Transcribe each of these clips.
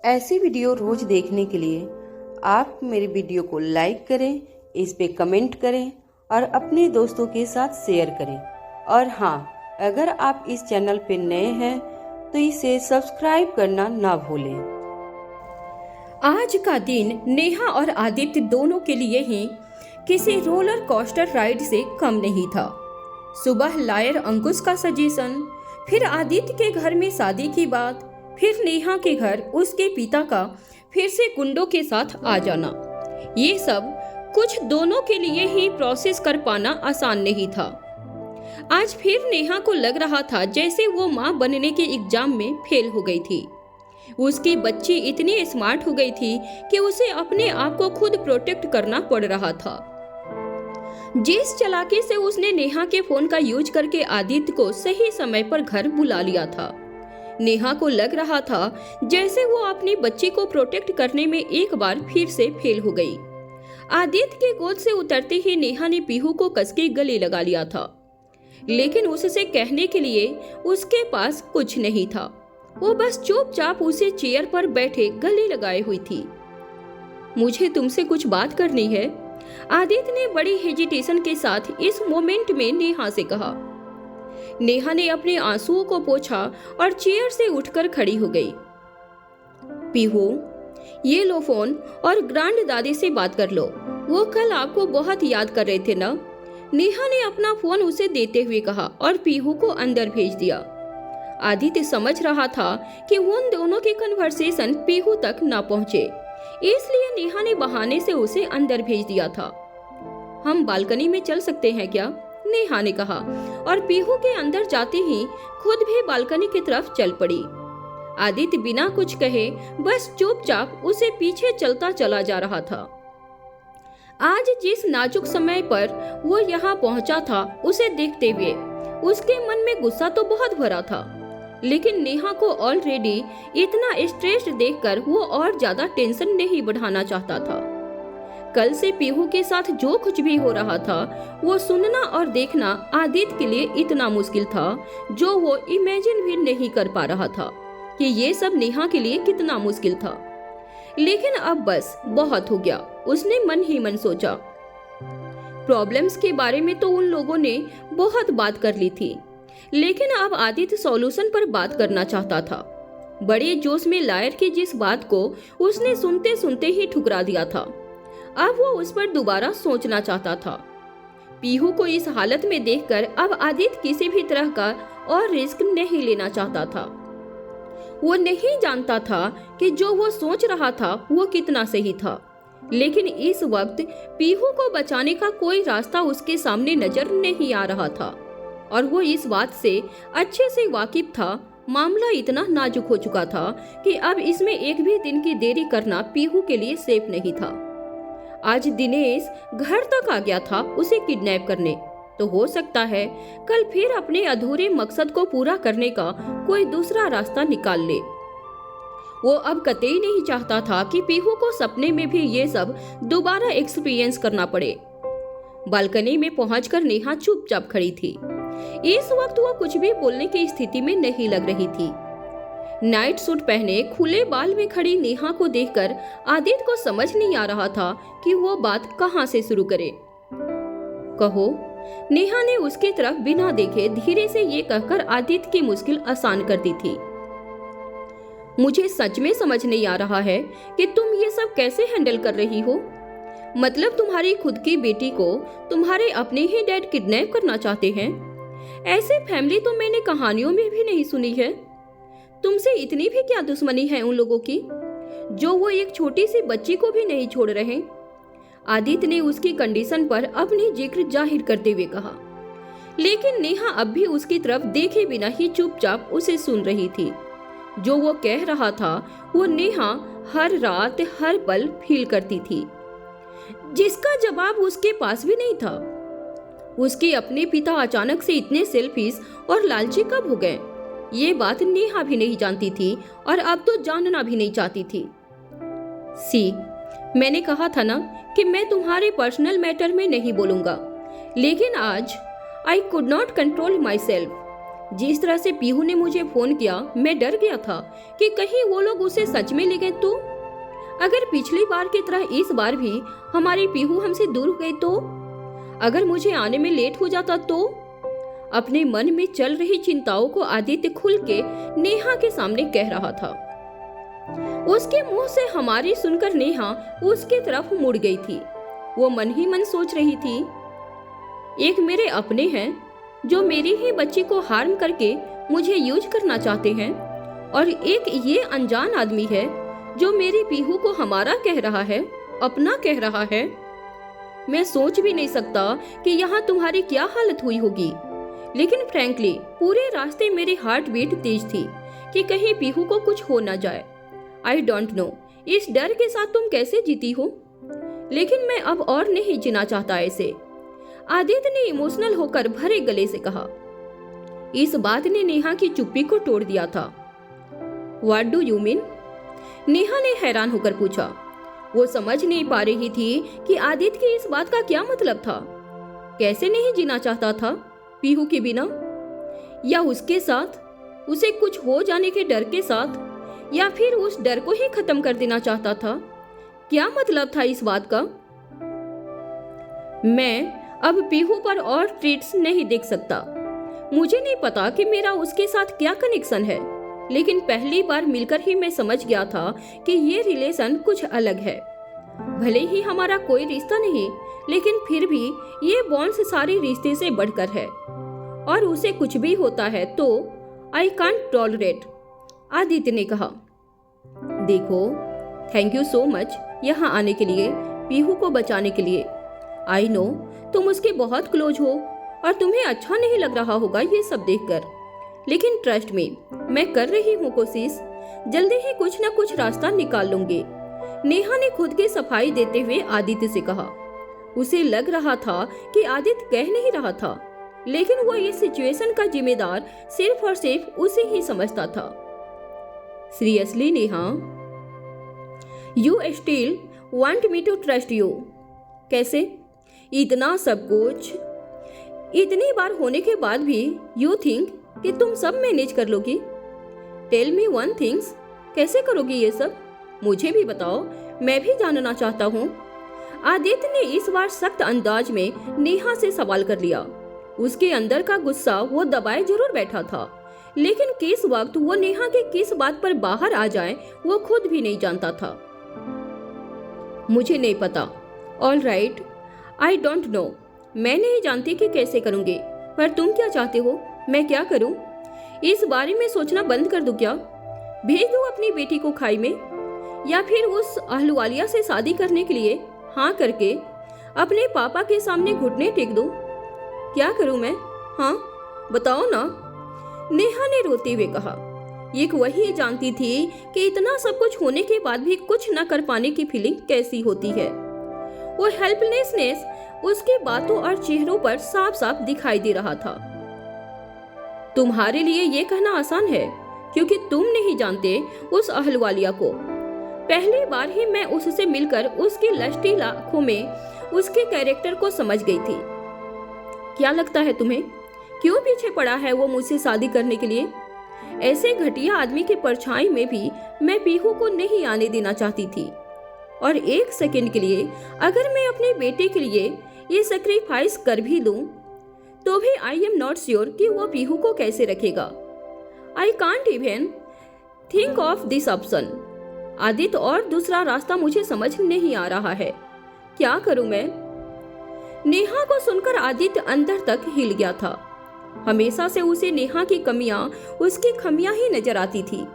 ऐसी वीडियो रोज देखने के लिए आप मेरे वीडियो को लाइक करें, इस पे कमेंट करें और अपने दोस्तों के साथ शेयर करें। और हाँ, अगर आप इस चैनल पे नए हैं तो इसे सब्सक्राइब करना ना भूलें। आज का दिन नेहा और आदित्य दोनों के लिए ही किसी रोलर कोस्टर राइड से कम नहीं था। सुबह लायर अंकुश का सजेशन, फिर आदित्य के घर में शादी की बात, फिर नेहा के घर उसके पिता का फिर से गुंडों के साथ आ जाना, ये सब कुछ दोनों के लिए ही प्रोसेस कर पाना आसान नहीं था। आज फिर नेहा को लग रहा था जैसे वो माँ बनने के एग्जाम में फेल हो गई थी। उसकी बच्ची इतनी स्मार्ट हो गई थी कि उसे अपने आप को खुद प्रोटेक्ट करना पड़ रहा था। जिस चालाकी से उसने नेहा के फोन का यूज करके आदित्य को सही समय पर घर बुला लिया था, नेहा को लग रहा था जैसे वो अपनी बच्ची को प्रोटेक्ट करने में एक बार फिर से फेल हो गई। आदित्य के गोद से उतरते ही नेहा ने पीहू को कसके गले लगा लिया था, लेकिन उससे कहने के लिए उसके पास कुछ नहीं था। वो बस चुपचाप उसे चेयर पर बैठे गले लगाए हुई थी। मुझे तुमसे कुछ बात करनी है, आदित्य ने बड़ी हेजिटेशन के साथ इस मोमेंट में नेहा से कहा। नेहा ने अपने आंसुओं को पोंछा और चेयर से उठकर खड़ी हो गई। पीहू, ये लो फोन और ग्रैंड दादी से बात कर लो, वो कल आपको बहुत याद कर रहे थे ना। नेहा ने अपना फोन उसे देते हुए कहा और पीहू को अंदर भेज दिया। आदित्य समझ रहा था कि उन दोनों की कन्वर्सेशन पीहू तक ना पहुंचे, इसलिए नेहा ने बहाने से उसे अंदर भेज दिया था। हम बालकनी में चल सकते हैं क्या, नेहा ने कहा और पीहू के अंदर जाते ही खुद भी बालकनी की तरफ चल पड़ी। आदित्य बिना कुछ कहे बस चुपचाप उसे पीछे चलता चला जा रहा था। आज जिस नाजुक समय पर वो यहाँ पहुंचा था, उसे देखते हुए उसके मन में गुस्सा तो बहुत भरा था, लेकिन नेहा को ऑलरेडी इतना स्ट्रेस्ड देखकर वो और ज्यादा टेंशन नहीं बढ़ाना चाहता था। कल से पीहू के साथ जो कुछ भी हो रहा था वो सुनना और देखना आदित्य के लिए इतना मुश्किल था, जो वो इमेजिन भी नहीं कर पा रहा था कि ये सब नेहा के लिए कितना मुश्किल था। लेकिन अब बस बहुत हो गया, उसने मन ही मन सोचा। प्रॉब्लम्स के बारे में तो उन लोगों ने बहुत बात कर ली थी, लेकिन अब आदित्य सॉल्यूशन पर बात करना चाहता था। बड़े जोश में लायर की जिस बात को उसने सुनते सुनते ही ठुकरा दिया था, अब वो उस पर दोबारा सोचना चाहता था। पीहू को इस हालत में देखकर अब आदित्य किसी भी तरह का और रिस्क नहीं लेना चाहता था। वो नहीं जानता था कि जो वो सोच रहा था वो कितना सही था, लेकिन इस वक्त पीहू को बचाने का कोई रास्ता उसके सामने नजर नहीं आ रहा था और वो इस बात से अच्छे से वाकिफ था। मामला इतना नाजुक हो चुका था कि अब इसमें एक भी दिन की देरी करना पीहू के लिए सेफ नहीं था। आज दिनेश घर तक आ गया था उसे किडनैप करने, तो हो सकता है कल फिर अपने अधूरे मकसद को पूरा करने का कोई दूसरा रास्ता निकाल ले। वो अब कतई नहीं चाहता था कि पीहू को सपने में भी ये सब दोबारा एक्सपीरियंस करना पड़े। बालकनी में पहुंचकर नेहा चुपचाप खड़ी थी। इस वक्त वो कुछ भी बोलने की स्थिति में नहीं लग रही थी। नाइट सूट पहने खुले बाल में खड़ी नेहा को देखकर आदित्य को समझ नहीं आ रहा था कि वो बात कहां से शुरू करे। कहो, नेहा ने उसकी तरफ बिना देखे धीरे से ये कहकर आदित्य की मुश्किल आसान कर दी थी। मुझे सच में समझ नहीं आ रहा है कि तुम ये सब कैसे हैंडल कर रही हो। मतलब तुम्हारी खुद की बेटी को तुम्हारे अपने ही डैड किडनैप करना चाहते हैं। ऐसी फैमिली तो मैंने कहानियों में भी नहीं सुनी है। तुमसे इतनी भी क्या दुश्मनी है उन लोगों की, जो वो एक छोटी सी बच्ची को भी नहीं छोड़ रहे। आदित्य ने उसकी कंडीशन पर अपनी जिक्र जाहिर करते हुए कहा, लेकिन नेहा अब भी उसकी तरफ देखे बिना ही चुपचाप उसे सुन रही थी। जो वो कह रहा था वो नेहा हर रात हर पल फील करती थी, जिसका जवाब उसके पास भी नहीं था। उसके अपने पिता अचानक से इतने सेल्फिश और लालची कब हो गए, ये बात नेहा भी नहीं जानती थी और अब तो जानना भी नहीं चाहती थी। मैंने कहा था ना कि मैं तुम्हारे पर्सनल मैटर में नहीं बोलूंगा, लेकिन आज I could not control my self. जिस तरह से पीहू ने मुझे फोन किया, मैं डर गया था कि कहीं वो लोग उसे सच में ले गए तो। अगर पिछली बार की तरह इस बार भी हमारी पीहू हमसे दूर हो गई तो, अगर मुझे आने में लेट हो जाता तो। अपने मन में चल रही चिंताओं को आदित्य खुल के नेहा के सामने कह रहा था। उसके मुंह से हमारी सुनकर नेहा उसके तरफ मुड़ गई थी। वो मन ही मन सोच रही थी, एक मेरे अपने हैं जो मेरी ही बच्ची को हार्म करके मुझे यूज करना चाहते हैं, और एक ये अनजान आदमी है जो मेरी पीहू को हमारा कह रहा है, अपना कह रहा है। मैं सोच भी नहीं सकता कि यहाँ तुम्हारी क्या हालत हुई होगी, लेकिन फ्रैंकली पूरे रास्ते मेरी हार्ट बीट तेज थी कि कहीं पीहू को कुछ हो ना जाए। आई डोंट नो इस डर के साथ तुम कैसे जीती हो, लेकिन मैं अब और नहीं जीना चाहता ऐसे। आदित्य ने इमोशनल होकर भरे गले से कहा। इस बात ने नेहा की चुप्पी को तोड़ दिया था। What do you mean? Neha ने हैरान होकर पूछा। वो समझ नहीं पा रही थी कि आदित्य की इस बात का क्या मतलब था। कैसे नहीं जीना चाहता था पीहू के बिना, या उसके साथ, उसे कुछ हो जाने के डर के साथ, या फिर उस डर को ही खत्म कर देना चाहता था। क्या मतलब था इस बात का? मैं अब पीहू पर और ट्रीट्स नहीं देख सकता। मुझे नहीं पता कि मेरा उसके साथ क्या कनेक्शन है, लेकिन पहली बार मिलकर ही मैं समझ गया था कि ये रिलेशन कुछ अलग है। भले ही हमारा कोई रिश्ता नहीं, लेकिन फिर भी ये बॉन्ड्स सारे रिश्ते से बढ़कर है, और उसे कुछ भी होता है तो आई कांट टॉलरेट। आदित्य ने कहा। देखो, थैंक यू सो मच यहाँ आने के लिए, पीहू को बचाने के लिए। आई नो तुम उसके बहुत क्लोज हो और तुम्हें अच्छा नहीं लग रहा होगा ये सब देखकर, लेकिन ट्रस्ट में मैं कर रही हूँ कोशिश। जल्दी ही कुछ न कुछ रास्ता निकाल लूंगी। नेहा ने खुद की सफाई देते हुए आदित्य से कहा। उसे लग रहा था कि आदित्य कह नहीं रहा था, लेकिन वो इस सिचुएशन का जिम्मेदार सिर्फ और सिर्फ उसे ही समझता था। Seriously Neha, you still want me to trust you? कैसे? इतना सब कुछ, इतनी बार होने के बाद भी यू थिंक कि तुम सब मैनेज कर लोगी? टेल मी वन थिंग्स, कैसे करोगी ये सब? मुझे भी बताओ, मैं भी जानना चाहता हूँ। आदित्य ने इस बार सख्त अंदाज में नेहा से सवाल कर लिया। उसके अंदर का गुस्सा वो दबाए जरूर बैठा था, लेकिन किस वक्त वो नेहा के किस बात पर बाहर आ जाए वो खुद भी नहीं जानता था। मुझे नहीं पता। All right, I don't know. मैं नहीं जानती कि कैसे करूंगी, पर तुम क्या चाहते हो? मैं क्या करूं? इस बारे में सोचना बंद कर दूं क्या? भेज दूं अपनी बेटी को खाई में, या फिर उस अहलुवालिया से शादी करने के लिए हाँ करके अपने पापा के सामने घुटने टेक दूं? क्या करूं मैं? हाँ बताओ ना, नेहा ने रोते हुए कहा। एक वही जानती थी कि इतना सब कुछ होने के बाद भी कुछ न कर पाने की फीलिंग कैसी होती है। वो हेल्पलेसनेस उसकी बातों और चेहरों पर साफ साफ दिखाई दे रहा था। तुम्हारे लिए ये कहना आसान है, क्योंकि तुम नहीं जानते उस अहलवालिया को। पहली बार ही मैं उससे मिलकर उसकी लश्ती आंखों में उसके कैरेक्टर को समझ गई थी। क्या लगता है तुम्हें, क्यों पीछे पड़ा है वो मुझसे शादी करने के लिए? ऐसे घटिया आदमी के परछाई में भी मैं पीहू को नहीं आने देना चाहती थी, और एक सेकंड के लिए अगर मैं अपने बेटे के लिए ये सैक्रिफाइस कर भी दूं, तो भी आई एम नॉट श्योर कि वो पीहू को कैसे रखेगा। I can't even think of this option. Aditya, और दूसरा रास्ता मुझे समझ नहीं आ रहा है। क्या करूं मैं? नेहा को सुनकर आदित्य अंदर तक हिल गया था। हमेशा से उसे नेहा की कमियां उसकी खमियां ही नजर आती थी,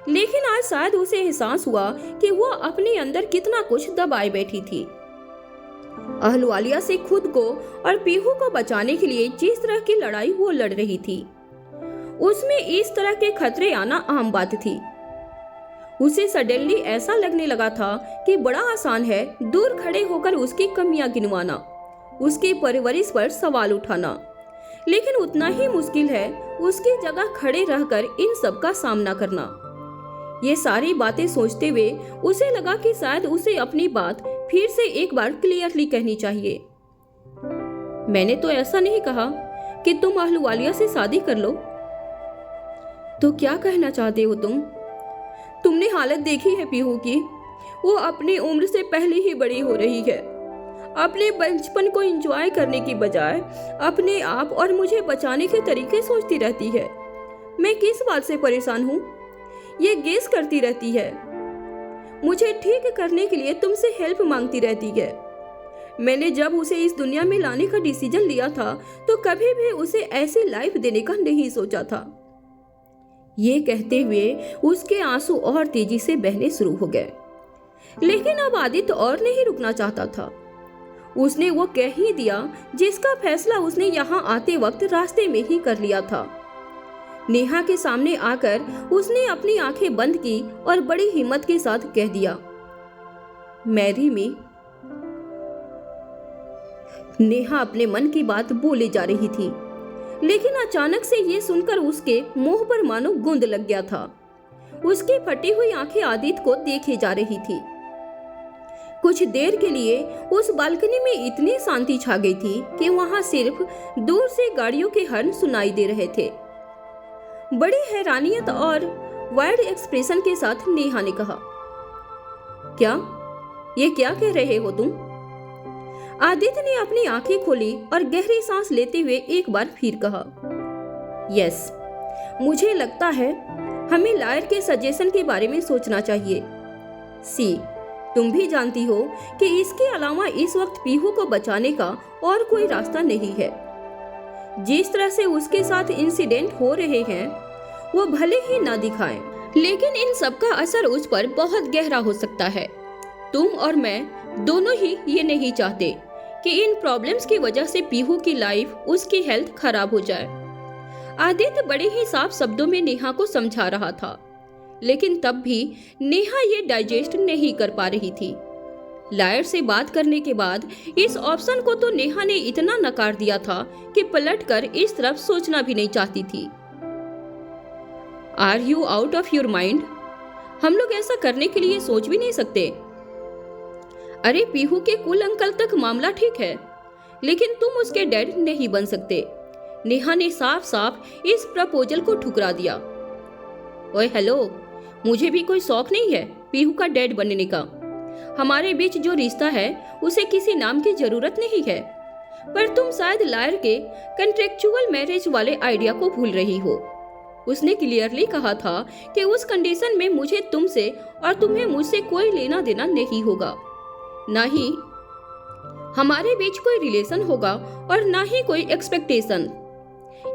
लेकिन आज शायद उसे एहसास हुआ कि वो अपने अंदर कितना कुछ दबाए बैठी थी। अहलुवालिया से खुद को और पीहू को बचाने के लिए जिस तरह की लड़ाई वो लड़ रही थी, उसमें इस तरह के खतरे आना आम बात थी। उसे सडनली ऐसा लगने लगा था कि बड़ा आसान है दूर खड़े होकर उसकी कमियां गिनवाना, उसकी परवरिश पर सवाल उठाना, लेकिन उतना ही मुश्किल है उसकी जगह खड़े रहकर इन सब का सामना करना। ये सारी बातें सोचते हुए उसे लगा कि शायद उसे अपनी बात फिर से एक बार क्लियरली कहनी चाहिए। मैंने तो ऐसा नहीं कहा कि तुम अहलुवालिया से शादी कर लो। तो क्या कहना चाहते हो तुम? तुमने हालत देखी है पीहू की, वो अपनी उम्र से पहले ही बड़ी हो रही है। अपने बचपन को एंजॉय करने की बजाय अपने आप और मुझे बचाने के तरीके सोचती रहती है। मैं किस बात से परेशान हूँ ये गेस करती रहती है। मुझे ठीक करने के लिए तुमसे हेल्प मांगती रहती है। मैंने जब उसे इस दुनिया में लाने का डिसीजन लिया था तो कभी भी उसे ऐसी लाइफ देने का नहीं सोचा था। ये कहते हुए उसके आंसू और तेजी से बहने शुरू हो गए। लेकिन अब आदित्य और नहीं रुकना चाहता था। उसने वो कह ही दिया जिसका फैसला उसने यहाँ आते वक्त रास्ते में ही कर लिया था। नेहा के सामने आकर उसने अपनी आंखें बंद की और बड़ी हिम्मत के साथ कह दिया, मैरी मी। नेहा अपने मन की बात बोले जा रही थी, लेकिन अचानक से ये सुनकर उसके मुंह पर मानो गूंद लग गया था। उसकी फटी हुई आंखें आदित्य को देखे जा रही थी। कुछ देर के लिए उस बालकनी में इतनी शांति छा गई थी कि वहां सिर्फ दूर से गाड़ियों के हॉर्न सुनाई दे रहे थे। बड़ी हैरानियत और वाइड एक्सप्रेशन के साथ नेहा ने कहा, ये क्या कह रहे हो तुम? आदित्य ने अपनी आंखें खोली और गहरी सांस लेते हुए एक बार फिर कहा, यस, मुझे लगता है हमें लायर के सजेशन के बारे में सोचना चाहिए। सी, तुम भी जानती हो कि इसके अलावा इस वक्त पीहू को बचाने का और कोई रास्ता नहीं है। जिस तरह से उसके साथ इंसिडेंट हो रहे हैं वो भले ही ना दिखाएं, लेकिन इन सब का असर उस पर बहुत गहरा हो सकता है। तुम और मैं दोनों ही ये नहीं चाहते कि इन प्रॉब्लम्स की वजह से पीहू की लाइफ, उसकी हेल्थ खराब हो जाए। आदित्य बड़े ही साफ शब्दों में नेहा को समझा रहा था, लेकिन तब भी नेहा ये डाइजेस्ट नहीं कर पा रही थी। लायर से बात करने के बाद इस ऑप्शन को तो नेहा ने इतना नकार दिया था कि पलटकर इस तरफ सोचना भी नहीं चाहती थी। Are you out of your mind? हम लोग ऐसा करने के लिए सोच भी नहीं सकते। अरे पीहू के कुल अंकल तक मामला ठीक है, लेकिन तुम उसके डैड नहीं बन सकते। नेहा ने साफ साफ इस प्रपोजल को ठुकरा दिया। ओए हेलो, मुझे भी कोई शौक नहीं है पीहू का डैड बनने का। हमारे बीच जो रिश्ता है उसे किसी नाम की जरूरत नहीं है। पर तुम शायद लायर के कंट्रेक्चुअल मैरिज वाले आइडिया को भूल रही हो। उसने क्लियरली कहा था कि उस कंडीशन में मुझे तुमसे और तुम्हें मुझसे कोई लेना देना नहीं होगा। ना ही हमारे बीच कोई रिलेशन होगा और ना ही कोई एक्सपेक्टेशन।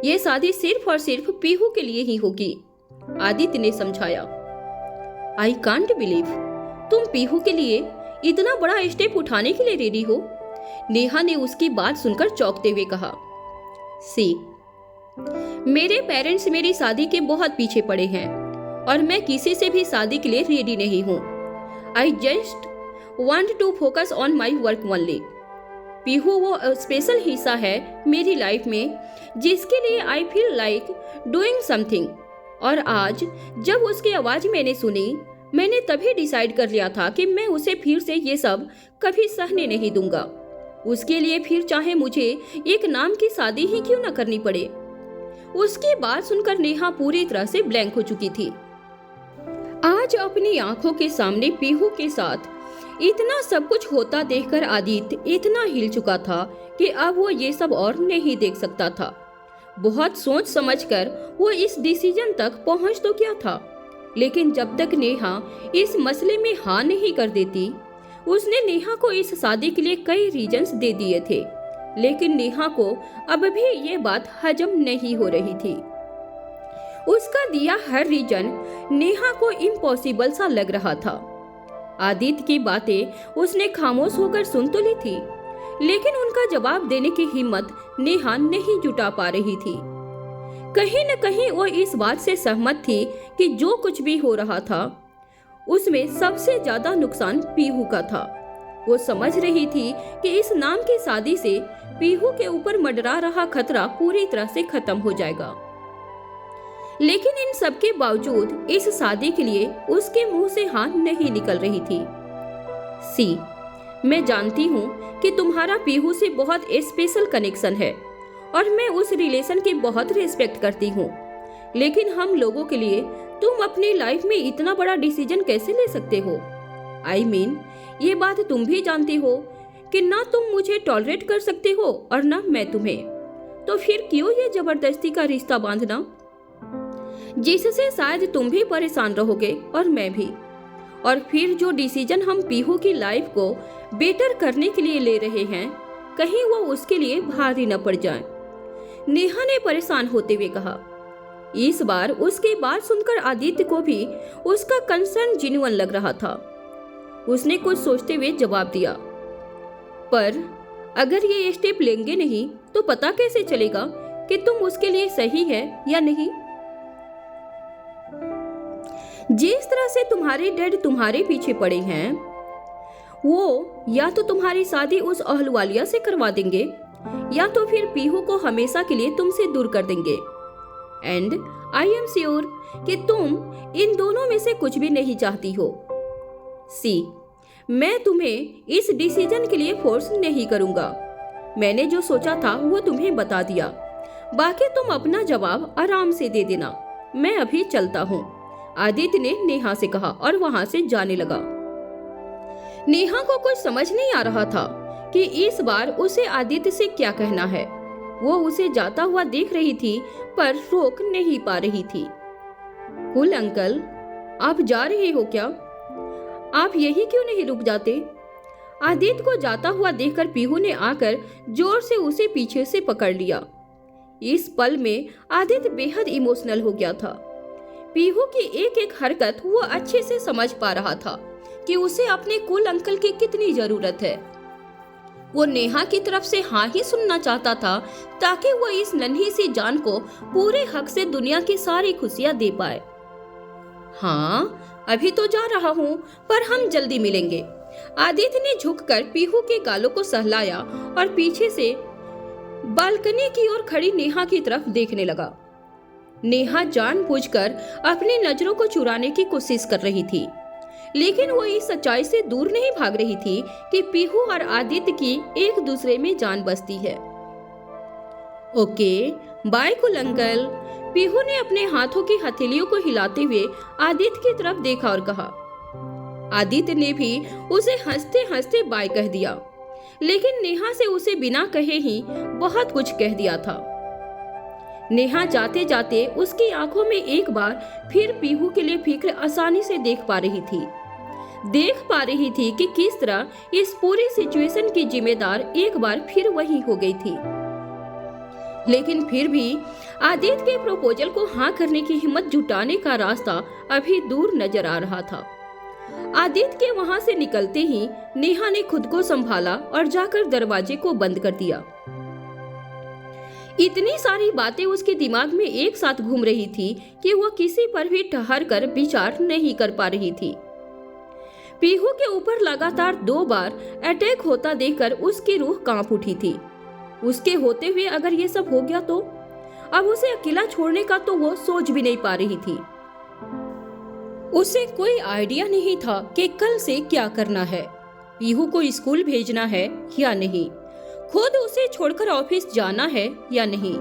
ये शादी सिर्फ और सिर्फ पीहू के लिए ही होगी, आदित्य ने समझाया। आई कांट बिलीव तुम पीहू के लिए इतना बड़ा स्टेप उठाने के लिए रेडी हो। नेहा ने उसकी बात सुनकर चौंकते हुए कहा, सी, मेरे पेरेंट्स मेरी शादी के बहुत पीछे पड़े हैं और मैं किसी से भी शादी के लिए रेडी नहीं हूँ। I just want to focus on my work only। Pihu वो स्पेशल हिस्सा है मेरी लाइफ में जिसके लिए I feel like doing something. और आज जब उसकी आवाज मैंने सुनी, मैंने तभी डिसाइड कर लिया था कि मैं उसे फिर से ये सब कभी सहने नहीं दूंगा। उसके लिए फिर चाहे मुझे एक नाम की शादी ही क्यों न करनी पड़े। उसकी बात सुनकर नेहा पूरी तरह से ब्लैंक हो चुकी थी। आज अपनी आंखों के सामने पीहू के साथ इतना सब कुछ होता देखकर आदित्य इतना हिल चुका था कि अब वो ये सब और नहीं देख सकता था। बहुत सोच समझकर वो इस डिसीजन तक पहुंच तो क्या था, लेकिन जब तक नेहा इस मसले में हाँ नहीं कर देती, उसने नेहा को इस शादी के लिए कई रीजंस दे दिए थे, लेकिन नेहा को अब भी ये बात हजम नहीं हो रही थी। उसका दिया हर रीजन नेहा को इम्पॉसिबल सा लग रहा था। आदित्य की बातें उसने खामोश होकर सुन तो ली थी, लेकिन उनका जवाब देने की हिम्मत नेहा नहीं जुटा पा रही थी। कहीं न कहीं वो इस बात से सहमत थी कि जो कुछ भी हो रहा था उसमें सबसे ज्यादा नुकसान पीहू का था। वो समझ रही थी कि इस नाम की शादी से पीहू के ऊपर मंडरा रहा खतरा पूरी तरह से खत्म हो जाएगा। लेकिन इन सब के बावजूद इस शादी के लिए उसके मुंह से हाँ नहीं निकल रही थी। सी, मैं जानती हूँ कि तुम्हारा पीहू से बहुत स्पेशल कनेक्शन है और मैं उस रिलेशन की बहुत रिस्पेक्ट करती हूँ, लेकिन हम लोगों के लिए तुम अपनी लाइफ में इतना बड़ा डिसीजन कैसे ले सकते हो? I mean, ये बात तुम भी जानती हो कि ना तुम मुझे टॉलरेट कर सकते हो और ना मैं तुम्हें। तो फिर क्यों ये जबरदस्ती का रिश्ता बांधना, जिससे शायद तुम भी परेशान रहोगे और मैं भी। और फिर जो डिसीजन हम पीहू की लाइफ को बेटर करने के लिए ले रहे हैं, कहीं वो उसके लिए भारी न पड़ जाए, नेहा ने परेशान होते हुए कहा। इस बार उसकी बात सुनकर आदित्य को भी उसका कंसर्न जेन्युइन लग रहा था। उसने कुछ सोचते हुए जवाब दिया, पर अगर ये स्टेप लेंगे नहीं तो पता कैसे चलेगा कि तुम उसके लिए सही है या नहीं? जिस तरह से तुम्हारे डैड तुम्हारे पीछे पड़े हैं, वो या तो तुम्हारी शादी उस अहलुवालिया से करवा देंगे या तो फिर पीहू को हमेशा के लिए तुमसे दूर कर देंगे। एंड आई एम श्योर कि तुम इन दोनों में से कुछ भी नहीं चाहती हो। सी, मैं तुम्हें इस डिसीजन के लिए फोर्स नहीं करूंगा। मैंने जो सोचा था वो तुम्हें बता दिया, बाकी तुम अपना जवाब आराम से दे देना। मैं अभी चलता हूँ, आदित्य ने नेहा से कहा और वहां से जाने लगा। नेहा को कुछ समझ नहीं आ रहा था कि इस बार उसे आदित्य से क्या कहना है। वो उसे जाता हुआ देख रही थी पर रोक नहीं पा रही थी। कुल अंकल, आप जा रहे हो क्या? आप यही क्यों नहीं रुक जाते? आदित्य को जाता हुआ देखकर पीहू ने आकर जोर से उसे पीछे से पकड़ लिया। इस पल में आदित्य बेहद इमोशनल हो गया था। पीहू की एक एक हरकत वो अच्छे से समझ पा रहा था कि उसे अपने कुल अंकल की कितनी जरूरत है। वो नेहा की तरफ से हाँ ही सुनना चाहता था ताकि वो इस नन्ही सी जान को पूरे हक से दुनिया की सारी खुशियां दे पाए। हाँ, अभी तो जा रहा हूँ, पर हम जल्दी मिलेंगे। आदित्य ने झुककर पीहू के गालों को सहलाया और पीछे से बालकनी की ओर खड़ी नेहा की तरफ देखने लगा। नेहा जानबूझकर अपनी नजरों को चुराने की कोशिश कर रही थी, लेकिन वो इस सच्चाई से दूर नहीं भाग रही थी कि पीहू और आदित्य की एक दूसरे में जान बसती है। ओके, बाय कुल अंकल। पीहू ने अपने हाथों की हथेलियों को हिलाते हुए आदित्य की तरफ देखा और कहा। आदित्य ने भी उसे हंसते हंसते बाय कह दिया, लेकिन नेहा से उसे बिना कहे ही बहुत कुछ कह दिया था। नेहा जाते जाते उसकी आंखों में एक बार फिर पीहू के लिए फिक्र आसानी से देख पा रही थी कि किस तरह इस पूरी सिचुएशन की जिम्मेदार एक बार फिर वही हो गई थी। लेकिन फिर भी आदित्य के प्रपोजल को हाँ करने की हिम्मत जुटाने का रास्ता अभी दूर नजर आ रहा था। आदित्य के वहां से निकलते ही नेहा ने खुद को संभाला और जाकर दरवाजे को बंद कर दिया। इतनी सारी बातें उसके दिमाग में एक साथ घूम रही थी कि वह किसी पर भी ठहर कर विचार नहीं कर पा रही थी। पीहू के ऊपर लगातार 2 बार अटैक होता देखकर उसकी रूह कांप उठी थी। उसके होते हुए अगर ये सब हो गया तो अब उसे अकेला छोड़ने का तो वो सोच भी नहीं पा रही थी। उसे कोई आइडिया नहीं था कि कल से क्या करना है, पीहू को स्कूल भेजना है या नहीं, खुद उसे छोड़कर ऑफिस जाना है या नहीं,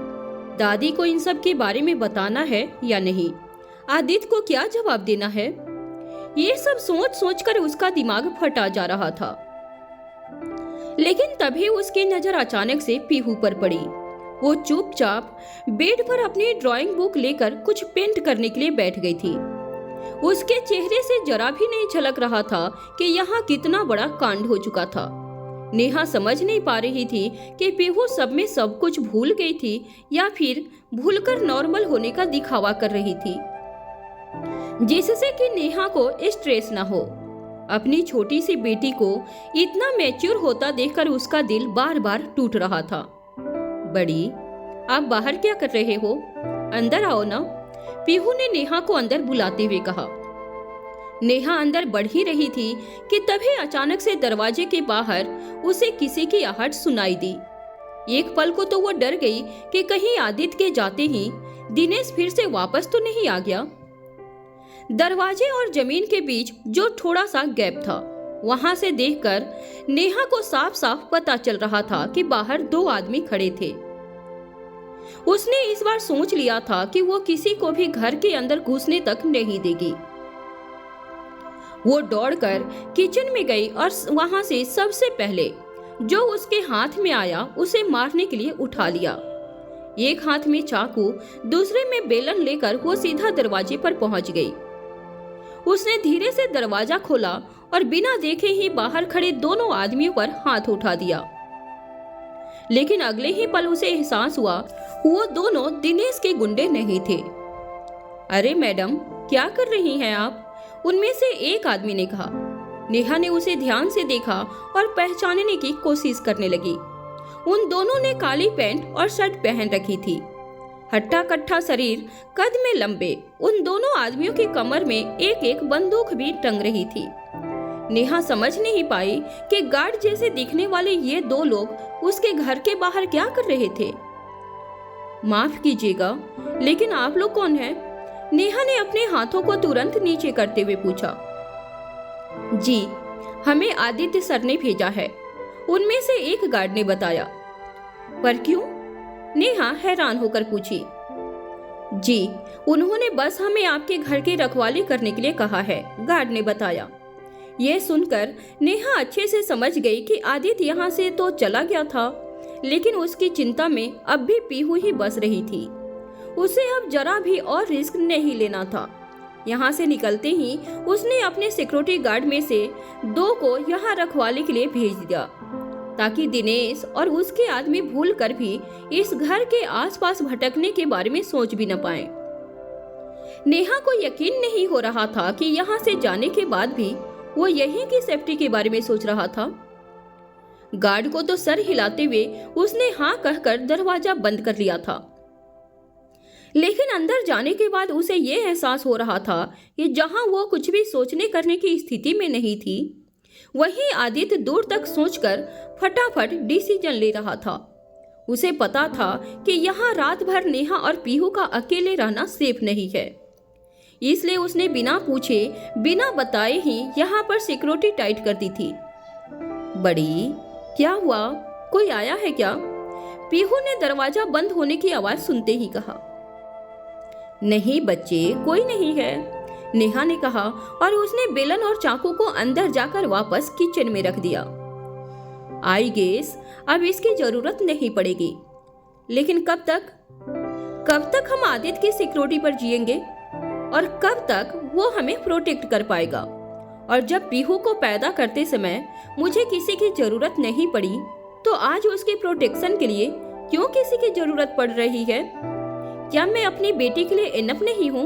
दादी को इन सब के बारे में बताना है या नहीं, आदित्य को क्या जवाब देना है। ये सब सोच सोचकर उसका दिमाग फटा जा रहा था। लेकिन तभी उसकी नजर अचानक से पीहू पर पड़ी। वो चुपचाप बेड पर अपनी ड्राइंग बुक लेकर कुछ पेंट करने के लिए बैठ गई थी। उसके चेहरे से जरा भी नहीं झलक रहा था कि यहाँ कितना बड़ा कांड हो चुका था। नेहा समझ नहीं पा रही थी कि पीहू सब में सब कुछ भूल गई थी या फिर भूलकर नॉर्मल होने का दिखावा कर रही थी, जिससे कि नेहा को स्ट्रेस ना हो। अपनी छोटी सी बेटी को इतना मैच्योर होता देखकर उसका दिल बार बार टूट रहा था। बड़ी, आप बाहर क्या कर रहे हो? अंदर आओ ना, पीहू ने नेहा को अंदर बुलाते हुए कहा। नेहा अंदर बढ़ ही रही थी कि तभी अचानक से दरवाजे के बाहर उसे किसी की आहट सुनाई दी। एक पल को तो वो डर गई कि कहीं आदित्य के जाते ही दिनेश फिर से वापस तो नहीं आ गया। दरवाजे और जमीन के बीच जो थोड़ा सा गैप था, वहां से देखकर नेहा को साफ साफ पता चल रहा था कि बाहर 2 आदमी खड़े थे। उसने इस बार सोच लिया था कि वो किसी को भी घर के अंदर घुसने तक नहीं देगी। वो दौड़कर किचन में गई और वहां से सबसे पहले जो उसके हाथ में आया उसे मारने के लिए उठा लिया। एक हाथ में चाकू, दूसरे में बेलन लेकर वो सीधा दरवाजे पर पहुंच गई। उसने धीरे से दरवाजा खोला और बिना देखे ही बाहर खड़े दोनों आदमियों पर हाथ उठा दिया। लेकिन अगले ही पल उसे एहसास हुआ वो दोनों दिनेश के गुंडे नहीं थे। अरे मैडम, क्या कर रही हैं आप? उनमें से एक आदमी ने कहा। नेहा ने उसे ध्यान से देखा और पहचानने की कोशिश करने लगी। उन दोनों ने काली पैंट और शर्ट पहन रखी थी। हट्टा कट्ठा शरीर, कद में लंबे, उन दोनों आदमियों की कमर में एक एक बंदूक भी टंग रही थी। नेहा समझ नहीं पाई कि गार्ड जैसे दिखने वाले ये दो लोग उसके घर के बाहर क्या कर रहे थे। माफ कीजिएगा, लेकिन आप लोग कौन हैं? नेहा ने अपने हाथों को तुरंत नीचे करते हुए पूछा। जी, हमें आदित्य सर ने भेजा है, उनमें से एक गार्ड ने बताया। पर क्यों? नेहा हैरान होकर पूछी। जी, उन्होंने बस हमें आपके घर की रखवाली करने के लिए कहा है, गार्ड ने बताया। यह सुनकर नेहा अच्छे से समझ गई कि आदित्य यहाँ से तो चला गया था, लेकिन उसकी चिंता में अब भी पीहू ही बस रही थी। उसे अब जरा भी और रिस्क नहीं लेना था। यहाँ से निकलते ही उसने अपने सिक्योरिटी गार्ड में से दो को यहाँ रखवाले के लिए भेज दिया, ताकि दिनेश और उसके आदमी भूल कर भी इस घर के आसपास भटकने के बारे में सोच भी न पाए। नेहा को यकीन नहीं हो रहा था कि यहाँ से जाने के बाद भी वो यहीं की सेफ्टी के बारे में सोच रहा था। गार्ड को तो सर हिलाते हुए उसने हाँ कहकर दरवाजा बंद कर लिया था, लेकिन अंदर जाने के बाद उसे ये एहसास हो रहा था कि जहां वो कुछ भी सोचने करने की स्थिति में नहीं थी, वहीं आदित्य दूर तक सोचकर फटाफट डिसीजन ले रहा था। उसे पता था कि यहाँ रात भर नेहा और पीहू का अकेले रहना सेफ नहीं है, इसलिए उसने बिना पूछे बिना बताए ही यहाँ पर सिक्योरिटी टाइट कर दी थी। बड़ी, क्या हुआ? कोई आया है क्या? पीहू ने दरवाजा बंद होने की आवाज सुनते ही कहा। नहीं बच्चे, कोई नहीं है, नेहा ने कहा और उसने बेलन और चाकू को अंदर जाकर वापस किचन में रख दिया। आई गेस अब इसकी जरूरत नहीं पड़ेगी, लेकिन कब तक हम आदित्य की सिक्योरिटी पर जिएंगे और कब तक वो हमें प्रोटेक्ट कर पाएगा? और जब पीहू को पैदा करते समय मुझे किसी की जरूरत नहीं पड़ी, तो आज उसके प्रोटेक्शन के लिए क्यों किसी की जरूरत पड़ रही है? क्या मैं अपनी बेटी के लिए इनफ नहीं हूँ?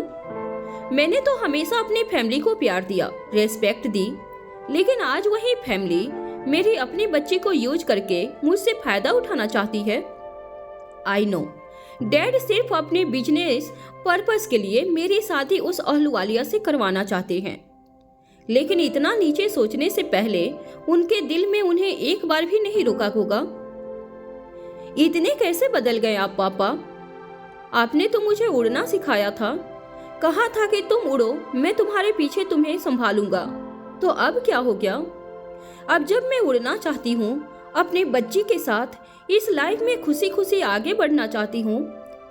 मैंने तो हमेशा अपनी फैमिली को प्यार दिया, रेस्पेक्ट दी, लेकिन आज वही फैमिली मेरी अपनी बच्ची को यूज करके मुझसे फायदा उठाना चाहती है। आई नो, डैड सिर्फ अपने बिजनेस पर्पस के लिए मेरी शादी उस अहलुवालिया से करवाना चाहते हैं, लेकिन इतना नीचे सोचने से पहले उनके दिल में उन्हें एक बार भी नहीं रोका होगा। इतने कैसे बदल गए आप पापा? आपने तो मुझे उड़ना सिखाया था, कहा था कि तुम उड़ो, मैं तुम्हारे पीछे तुम्हें संभालूंगा। तो अब क्या हो गया? अब जब मैं उड़ना चाहती हूँ, अपने बच्ची के साथ इस लाइफ में खुशी खुशी आगे बढ़ना चाहती हूँ,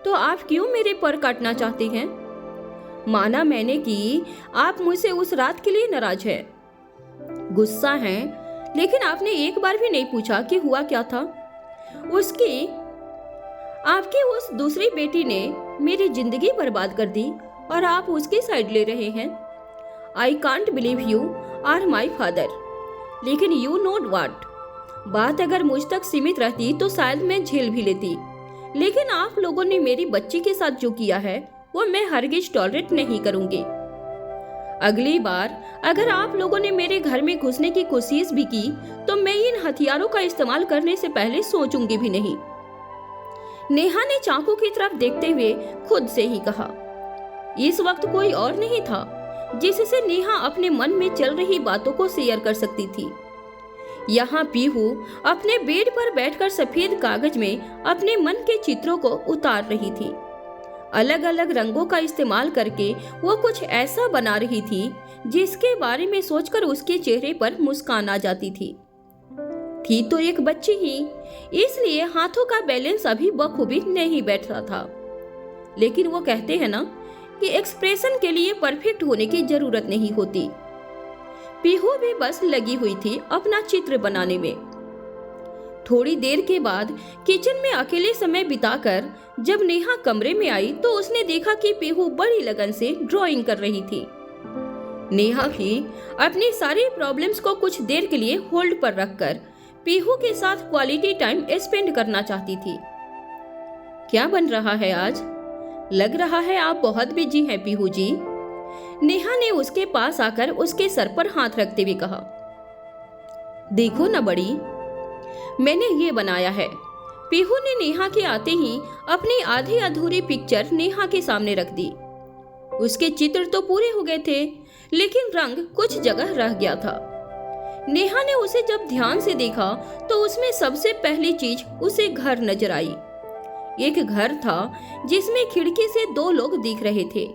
तो आप क्यों मेरे पर काटना चाहते हैं? माना मैंने कि आप मुझसे उस रात के लिए नाराज है, गुस्सा हैं, लेकिन आपने एक बार भी नहीं पूछा कि हुआ क्या था। आपकी उस दूसरी बेटी ने मेरी जिंदगी बर्बाद कर दी और आप उसकी साइड ले रहे हैं। I can't believe you are my father, लेकिन यू नो व्हाट, बात अगर मुझ तक सीमित रहती तो शायद मैं झेल भी लेती, लेकिन आप लोगों ने मेरी बच्ची के साथ जो किया है वो मैं हरगिज टॉलरेट नहीं करूंगी। अगली बार अगर आप लोगों ने मेरे घर में घुसने की कोशिश भी की तो मैं इन हथियारों का इस्तेमाल करने से पहले सोचूंगी भी नहीं। नेहा ने चाकू की तरफ देखते हुए खुद से ही कहा। इस वक्त कोई और नहीं था जिससे नेहा अपने मन में चल रही बातों को शेयर कर सकती थी। यहाँ पीहू अपने बेड पर बैठकर सफेद कागज में अपने मन के चित्रों को उतार रही थी। अलग अलग रंगों का इस्तेमाल करके वो कुछ ऐसा बना रही थी जिसके बारे में सोचकर उसके चेहरे पर मुस्कान आ जाती थी। थी तो एक बच्ची ही, इसलिए हाथों का बैलेंस अभी बखूबी नहीं बैठ रहा था। लेकिन वो कहते हैं ना कि एक्सप्रेशन के लिए परफेक्ट होने की जरूरत नहीं होती। पीहू भी बस लगी हुई थी अपना चित्र बनाने में। थोड़ी देर के बाद किचन में अकेले समय बिताकर जब नेहा कमरे में आई तो उसने देखा कि पीहू बड़ी लगन से ड्राइंग कर रही थी। नेहा भी अपनी सारी प्रॉब्लम्स को कुछ देर के लिए होल्ड पर रखकर पीहू के साथ क्वालिटी टाइम स्पेंड करना चाहती थी। क्या बन रहा है आज? लग रहा है आप बहुत बिजी हैं पीहू जी। नेहा ने उसके पास आकर उसके सर पर हाथ रखते हुए कहा। देखो ना बड़ी, मैंने ये बनाया है। पीहू ने नेहा के आते ही अपनी आधी अधूरी पिक्चर नेहा के सामने रख दी। उसके चित्र तो पूरे हो गए थे, लेकिन रंग कुछ जगह रह गया था। नेहा ने उसे जब ध्यान से देखा तो उसमें सबसे पहली चीज उसे घर नजर आई। एक घर था जिसमें खिड़की से दो लोग दिख रहे थे।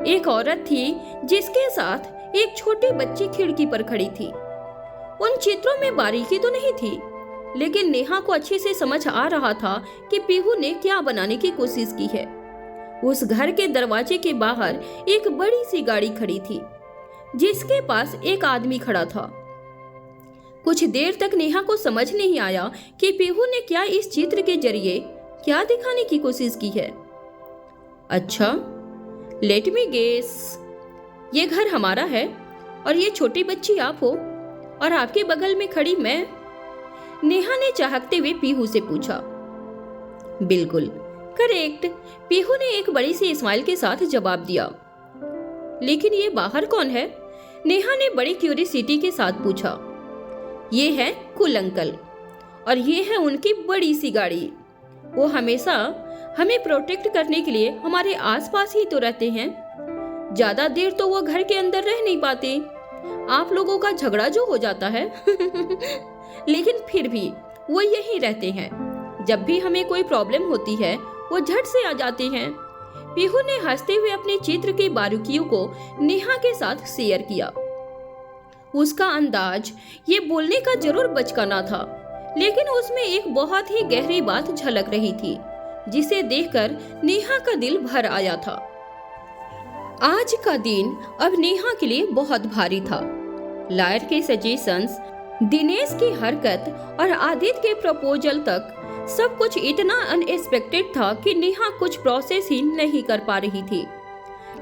एक औरत थी जिसके साथ एक छोटी बच्ची खिड़की पर खड़ी थी। उन चित्रों में बारीकी तो नहीं थी, लेकिन नेहा को अच्छे से समझ आ रहा था कि पीहू ने क्या बनाने की कोशिश की है। उस घर के दरवाजे के बाहर एक बड़ी सी गाड़ी खड़ी थी, जिसके पास एक आदमी खड़ा था। कुछ देर तक नेहा को समझ नहीं आया कि पीहू ने क्या इस चित्र के जरिए क्या दिखाने की कोशिश की है। अच्छा, लेट मी गेस, ये घर हमारा है और ये छोटी बच्ची आप हो और आपके बगल में खड़ी मैं? नेहा ने चाहते हुए पीहू से पूछा। बिल्कुल करेक्ट, पीहू ने एक बड़ी सी स्माइल के साथ जवाब दिया। लेकिन ये बाहर कौन है? नेहा ने बड़ी क्यूरियोसिटी के साथ पूछा। ये है कुल अंकल और ये है उनकी बड़ी सी गाड़ी। वो हमेशा हमें प्रोटेक्ट करने के लिए हमारे आसपास ही तो रहते हैं। ज्यादा देर तो वो घर के अंदर रह नहीं पाते। आप लोगों का झगड़ा जो हो जाता है लेकिन फिर भी वो यहीं रहते हैं। जब भी हमें कोई प्रॉब्लम होती है वो झट से आ जाते हैं। पीहू ने हंसते हुए अपने चित्र की बारीकियों को नेहा के साथ शेयर किया। उसका अंदाज ये बोलने का जरूर बचकाना था, लेकिन उसमें एक बहुत ही गहरी बात झलक रही थी, जिसे देखकर नेहा का दिल भर आया था। आज का दिन अब नेहा के लिए बहुत भारी था। लायर के सजेशंस, दिनेश की हरकत और आदित्य के प्रपोजल तक सब कुछ इतना अनएक्सपेक्टेड था कि नेहा कुछ प्रोसेस ही नहीं कर पा रही थी।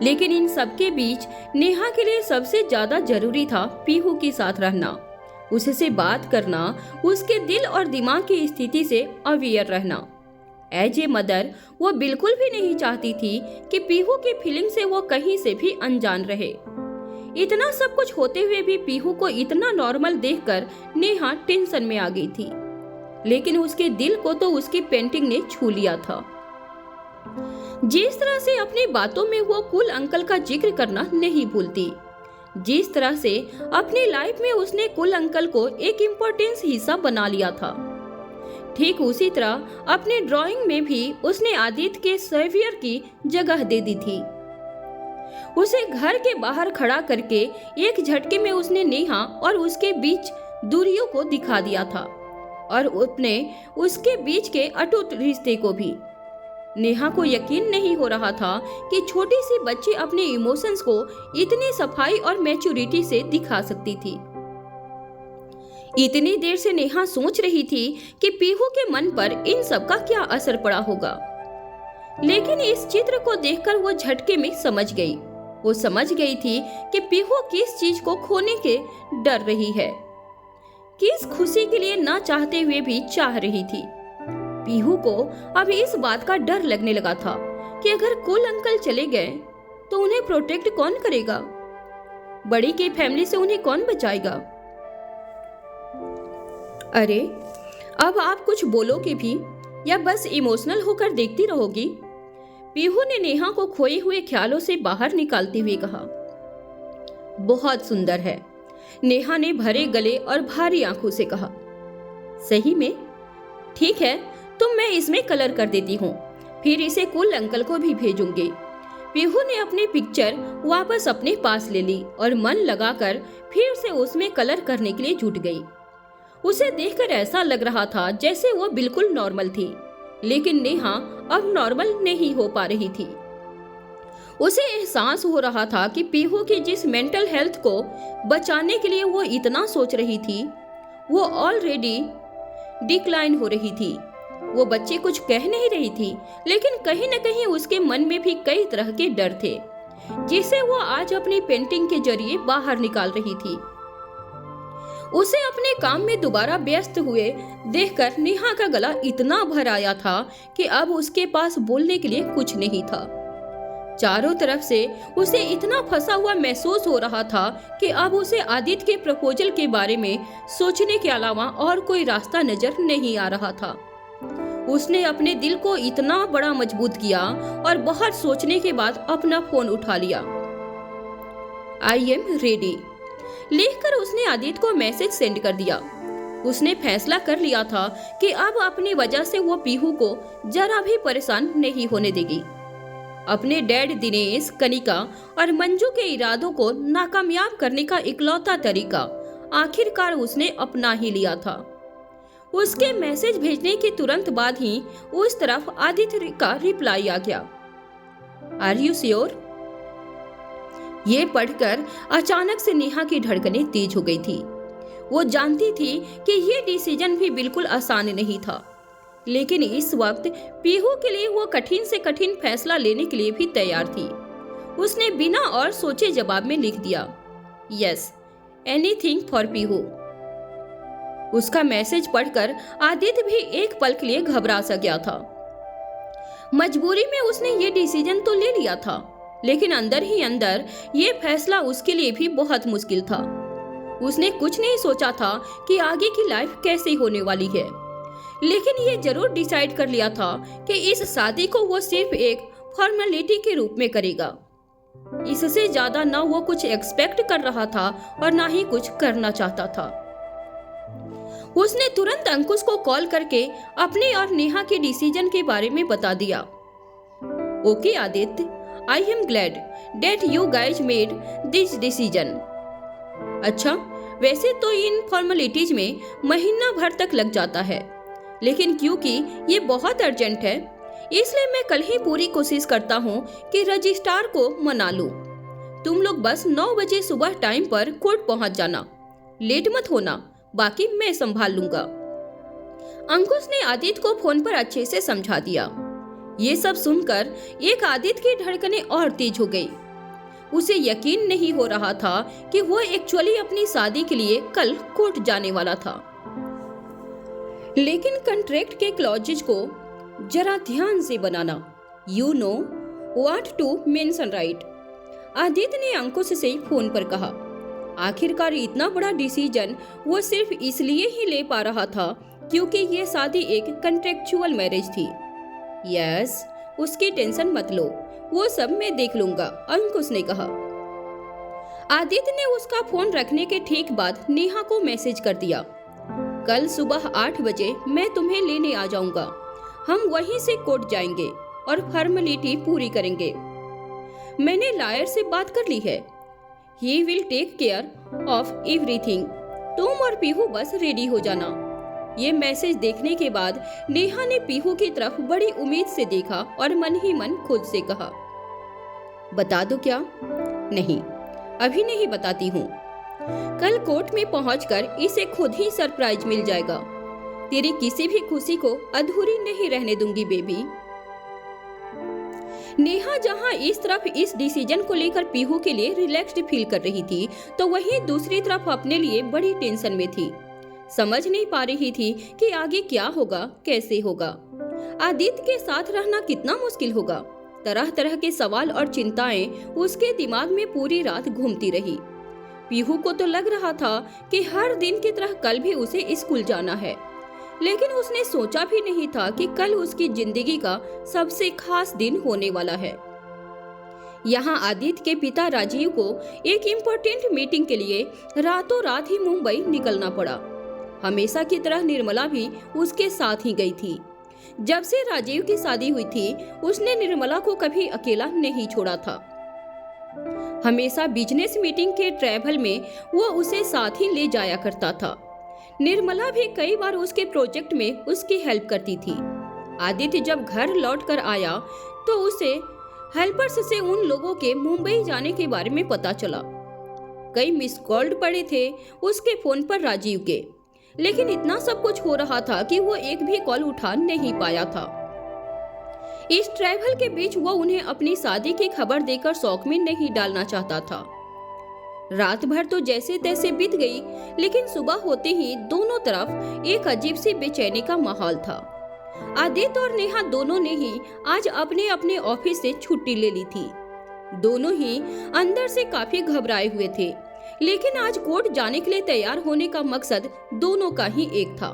लेकिन इन सब के बीच नेहा के लिए सबसे ज्यादा जरूरी था पीहू के साथ रहना, उससे बात करना, उसके दिल और दिमाग की स्थिति से अवेयर रहना। एज ए मदर वो बिल्कुल भी नहीं चाहती थी कि पीहू की फीलिंग से वो कहीं से भी अनजान रहे। इतना सब कुछ होते हुए भी पीहू को इतना नॉर्मल देखकर नेहा टेंशन में आ गई थी, लेकिन उसके दिल को तो उसकी पेंटिंग ने छू लिया था। जिस तरह से अपनी बातों में वो कूल अंकल का जिक्र करना नहीं भूलती, जिस तरह से अपनी लाइफ में उसने कूल अंकल को एक इम्पोर्टेंस हिस्सा बना लिया था, ठीक उसी तरह अपने ड्राइंग में भी उसने आदित्य के सेवियर की जगह दे दी थी। उसे घर के बाहर खड़ा करके एक झटके में उसने नेहा और उसके बीच दूरियों को दिखा दिया था और अपने उसके बीच के अटूट रिश्ते को भी। नेहा को यकीन नहीं हो रहा था कि छोटी सी बच्ची अपने इमोशंस को इतनी सफाई और मैच्योरिटी से दिखा सकती थी। इतनी देर से नेहा सोच रही थी कि पीहू के मन पर इन सब का क्या असर पड़ा होगा, लेकिन इस चित्र को देखकर वो झटके में समझ गई। वो समझ गई थी कि पीहू किस चीज को खोने के डर रही है, किस खुशी के लिए ना चाहते हुए भी चाह रही थी। पीहू को अब इस बात का डर लगने लगा था कि अगर कूल अंकल चले गए तो उन्हें प्रोटेक्ट कौन करेगा, बड़ी की फैमिली से उन्हें कौन बचाएगा। अरे अब आप कुछ बोलोगे भी या बस इमोशनल होकर देखती रहोगी? पीहू ने नेहा को खोए हुए ख्यालों से बाहर निकालते हुए कहा। बहुत सुंदर है, नेहा ने भरे गले और भारी आंखों से कहा। सही में? ठीक है, तो मैं इसमें कलर कर देती हूँ, फिर इसे कूल अंकल को भी भेजूंगी। पीहू ने अपनी पिक्चर वापस अपने पास ले ली और मन लगाकर फिर से उसमें कलर करने के लिए जुट गई। उसे देखकर ऐसा लग रहा था जैसे वो बिल्कुल नॉर्मल थी, लेकिन नेहा अब नॉर्मल नहीं हो पा रही थी। उसे एहसास हो रहा था कि पीहू की जिस मेंटल हेल्थ को बचाने के लिए वो इतना सोच रही थी, वो ऑलरेडी डिक्लाइन हो रही थी। वो बच्ची कुछ कह नहीं रही थी, लेकिन कहीं न कहीं उसके मन में भी कई तरह के डर थे, जिसे वो आज अपनी पेंटिंग के जरिए बाहर निकाल रही थी। उसे अपने काम में दोबारा व्यस्त हुए देखकर नेहा का गला इतना भर आया था कि अब उसके पास बोलने के लिए कुछ नहीं था। चारों तरफ से उसे इतना फंसा हुआ महसूस हो रहा था कि अब उसे आदित्य के प्रपोजल के बारे में सोचने के अलावा और कोई रास्ता नजर नहीं आ रहा था। उसने अपने दिल को इतना बड़ा मजबूत किया और बहुत सोचने के बाद अपना फोन उठा लिया। आई एम रेडी लिखकर उसने आदित्य को मैसेज सेंड कर दिया। उसने फैसला कर लिया था कि अब अपनी वजह से वो पीहू को जरा भी परेशान नहीं होने देगी। अपने डैड दिनेश, कनिका और मंजू के इरादों को नाकामयाब करने का इकलौता तरीका आखिरकार उसने अपना ही लिया था। उसके मैसेज भेजने के तुरंत बाद ही उस तरफ आदित्य का रिप्लाई आ गया, आर यू श्योर? ये पढ़कर अचानक से नेहा की धड़कनें तेज हो गई थी। वो जानती थी कि ये डिसीजन भी बिल्कुल आसान नहीं था, लेकिन इस वक्त पीहू के लिए वो कठिन से कठिन फैसला लेने के लिए भी तैयार थी। उसने बिना और सोचे जवाब में लिख दिया, यस, एनीथिंग फॉर पीहू। उसका मैसेज पढ़कर आदित्य भी एक पल के लिए घबरा सा गया था। मजबूरी में उसने ये डिसीजन तो ले लिया था, लेकिन अंदर ही अंदर ये फैसला उसके लिए भी बहुत मुश्किल था। उसने कुछ नहीं सोचा था कि आगे की लाइफ कैसे होने वाली है, लेकिन ये जरूर डिसाइड कर लिया था कि इस शादी को वो सिर्फ एक फॉर्मेलिटी के रूप में करेगा। इससे ज्यादा ना वो कुछ एक्सपेक्ट कर रहा था और ना ही कुछ करना चाहता था। उसने तुरंत अंकुश को कॉल करके अपने और नेहा के डिसीजन के बारे में बता दिया। Okay Aditya, I am glad that you guys made this decision. अच्छा, वैसे तो इन फॉर्मेलिटीज में महीना भर तक लग जाता है, लेकिन क्योंकि ये बहुत अर्जेंट है, इसलिए मैं कल ही पूरी कोशिश करता हूँ कि रजिस्ट्रार को मना लूं। तुम लोग बस 9 बजे सुबह टाइम पर कोर्ट पहुंच जाना, लेट मत होना, बाकी मैं संभाल लूंगा। अंकुश ने आदित्य को फोन पर अच्छे से समझा दिया। ये सब सुनकर एक आदित्य की धड़कनें और तेज हो गई। उसे यकीन नहीं हो रहा था कि वो एक्चुअली अपनी शादी के लिए कल कोर्ट जाने वाला था। लेकिन कॉन्ट्रैक्ट के क्लॉजेज को जरा ध्यान से बनाना, you know what to mention right, Aditya ने अंकुश से फोन पर कहा। आखिरकार इतना बड़ा डिसीजन वो सिर्फ इसलिए ही ले पा रहा था क्योंकि ये शादी एक कॉन्ट्रैक्चुअल मैरिज थी। यस, उसकी टेंशन मत लो, वो सब मैं देख लूंगा, अंकुश ने कहा। आदित्य ने उसका फोन रखने के ठीक बाद नेहा को मैसेज कर दिया, कल सुबह 8 बजे मैं तुम्हें लेने आ जाऊंगा। हम वहीं से कोर्ट जाएंगे और फॉर्मेलिटी पूरी करेंगे। मैंने लॉयर से बात कर ली है, he will take care of everything. तुम और पीहू बस रेडी हो जाना। ये मैसेज देखने के बाद नेहा ने पीहू की तरफ बड़ी उम्मीद से देखा और मन ही मन खुद से कहा, बता दो क्या? नहीं, अभी नहीं बताती हूँ। कल कोर्ट में पहुंचकर इसे खुद ही सरप्राइज मिल जाएगा। तेरी किसी भी खुशी को अधूरी नहीं रहने दूंगी बेबी। नेहा जहां इस तरफ इस डिसीजन को लेकर पीहू के लिए रिलैक्स्ड फील कर रही थी, तो वहीं दूसरी तरफ अपने लिए बड़ी टेंशन में थी। समझ नहीं पा रही थी कि आगे क्या होगा, कैसे होगा। आदित्य के साथ रहना कितना मुश्किल होगा। तरह तरह के सवाल और चिंताएं उसके दिमाग में पूरी रात घूमती रही। पीहू को तो लग रहा था कि हर दिन की तरह कल भी उसे स्कूल जाना है, लेकिन उसने सोचा भी नहीं था कि कल उसकी जिंदगी का सबसे खास दिन होने वाला है। यहाँ आदित्य के पिता राजीव को एक इम्पोर्टेंट मीटिंग के लिए रातों रात ही मुंबई निकलना पड़ा। हमेशा की तरह निर्मला भी उसके साथ ही गई थी। जब से राजीव की शादी हुई थी, उसने निर्मला को कभी अकेला नहीं छोड़ा था। हमेशा बिजनेस मीटिंग के ट्रैवल में वो उसे साथ ही ले जाया करता था। निर्मला भी कई बार उसके प्रोजेक्ट में उसकी हेल्प करती थी। आदित्य जब घर लौटकर आया तो उसे हेल्पर्स से उन लोगों के मुंबई जाने के बारे में पता चला। कई मिस कॉल पड़े थे उसके फोन पर राजीव के, लेकिन इतना सब कुछ हो रहा था कि वो एक भी कॉल उठा नहीं पाया था। इस ट्रैवल के बीच वो उन्हें अपनी शादी की खबर देकर शौक में नहीं डालना चाहता था। रात भर तो जैसे तैसे बीत गई, लेकिन सुबह होते ही दोनों तरफ एक अजीब सी बेचैनी का माहौल था। आदित्य और नेहा दोनों ने ही आज अपने अपने ऑफिस से छुट्टी ले ली थी। दोनों ही अंदर से काफी घबराए हुए थे, लेकिन आज कोर्ट जाने के लिए तैयार होने का मकसद दोनों का ही एक था।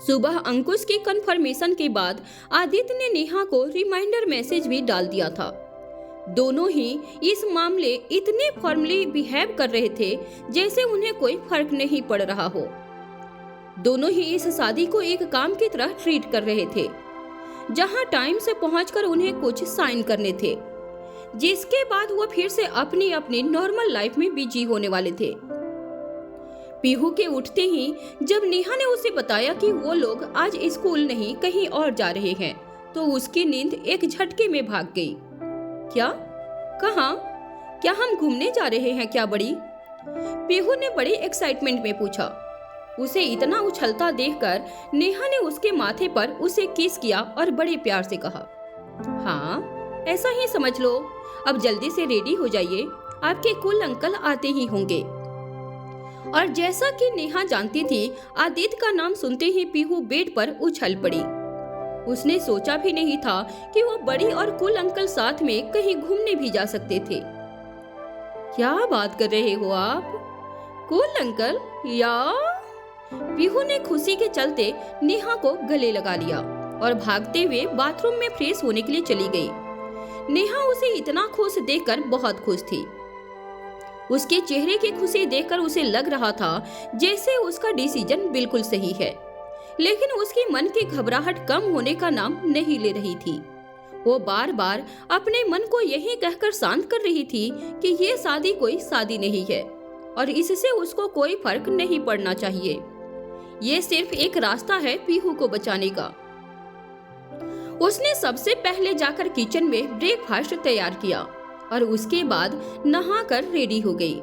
सुबह अंकुश की कंफर्मेशन के बाद आदित्य ने नेहा को रिमाइंडर मैसेज भी डाल दिया था। दोनों ही इस मामले इतने फॉर्मली बिहेव कर रहे थे जैसे उन्हें कोई फर्क नहीं पड़ रहा हो। दोनों ही इस शादी को एक काम की तरह ट्रीट कर रहे थे, जहां टाइम से पहुंचकर उन्हें कुछ साइन करने थे, जिसके बाद वो फिर से अपनी अपनी नॉर्मल लाइफ में बिजी होने वाले थे। पीहू के उठते ही जब नेहा ने उसे बताया कि वो लोग आज स्कूल नहीं कहीं और जा रहे हैं, तो उसकी नींद एक झटके में भाग गई। क्या? कहाँ? क्या हम घूमने जा रहे हैं क्या बड़ी? पीहू ने बड़ी एक्साइटमेंट में पूछा। उसे इतना उछलता देखकर नेहा ने उसके माथे पर उसे किस किया और बड़े प्यार से कहा, हाँ ऐसा ही समझ लो। अब जल्दी से रेडी हो जाइए, आपके कुल अंकल आते ही होंगे। और जैसा कि नेहा जानती थी, आदित्य का नाम सुनते ही पीहू बेड पर उछल पड़ी। उसने सोचा भी नहीं था कि वो बड़ी और कुल अंकल साथ में कहीं घूमने भी जा सकते थे। क्या बात कर रहे हो आप? कुल अंकल? या? पीहू ने खुशी के चलते नेहा को गले लगा लिया और भागते हुए बाथरूम में फ्रेश होने के लिए चली गई। नेहा उसे इतना खुश देखकर बहुत खुश थी। उसके चेहरे की खुशी देखकर उसे लग रहा था जैसे उसका डिसीजन बिल्कुल सही है, लेकिन उसकी मन की घबराहट कम होने का नाम नहीं ले रही थी। वो बार बार अपने मन को यही कहकर शांत कर रही थी कि ये शादी कोई शादी नहीं है और इससे उसको कोई फर्क नहीं पड़ना चाहिए। ये सिर्फ एक रास्ता है पीहू को बचाने का। उसने सबसे पहले जाकर किचन में ब्रेकफास्ट तैयार किया और उसके बाद नहाकर रेडी हो गई।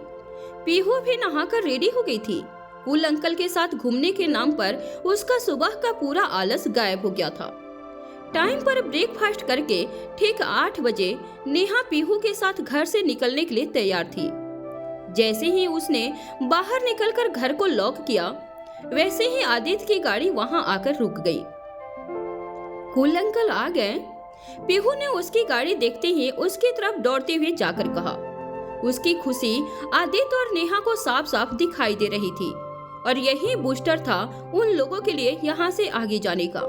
पीहू भी नहाकर रेडी हो गई थी। कुल अंकल के साथ घूमने के नाम पर उसका सुबह का पूरा आलस गायब हो गया था। टाइम पर ब्रेकफास्ट करके ठीक 8 बजे नेहा पीहू के साथ घर से निकलने के लिए तैयार थी। जैसे ही उसने बाहर निकलकर घर को लॉक किया, वैसे ही आदित्य की गाड़ी वहां आकर रुक गई। कुल अंकल आ गए। पीहू ने उसकी गाड़ी देखते ही उसकी तरफ दौड़ते हुए जाकर कहा। उसकी खुशी आदित्य और नेहा को साफ साफ दिखाई दे रही थी और यही बूस्टर था उन लोगों के लिए यहाँ से आगे जाने का।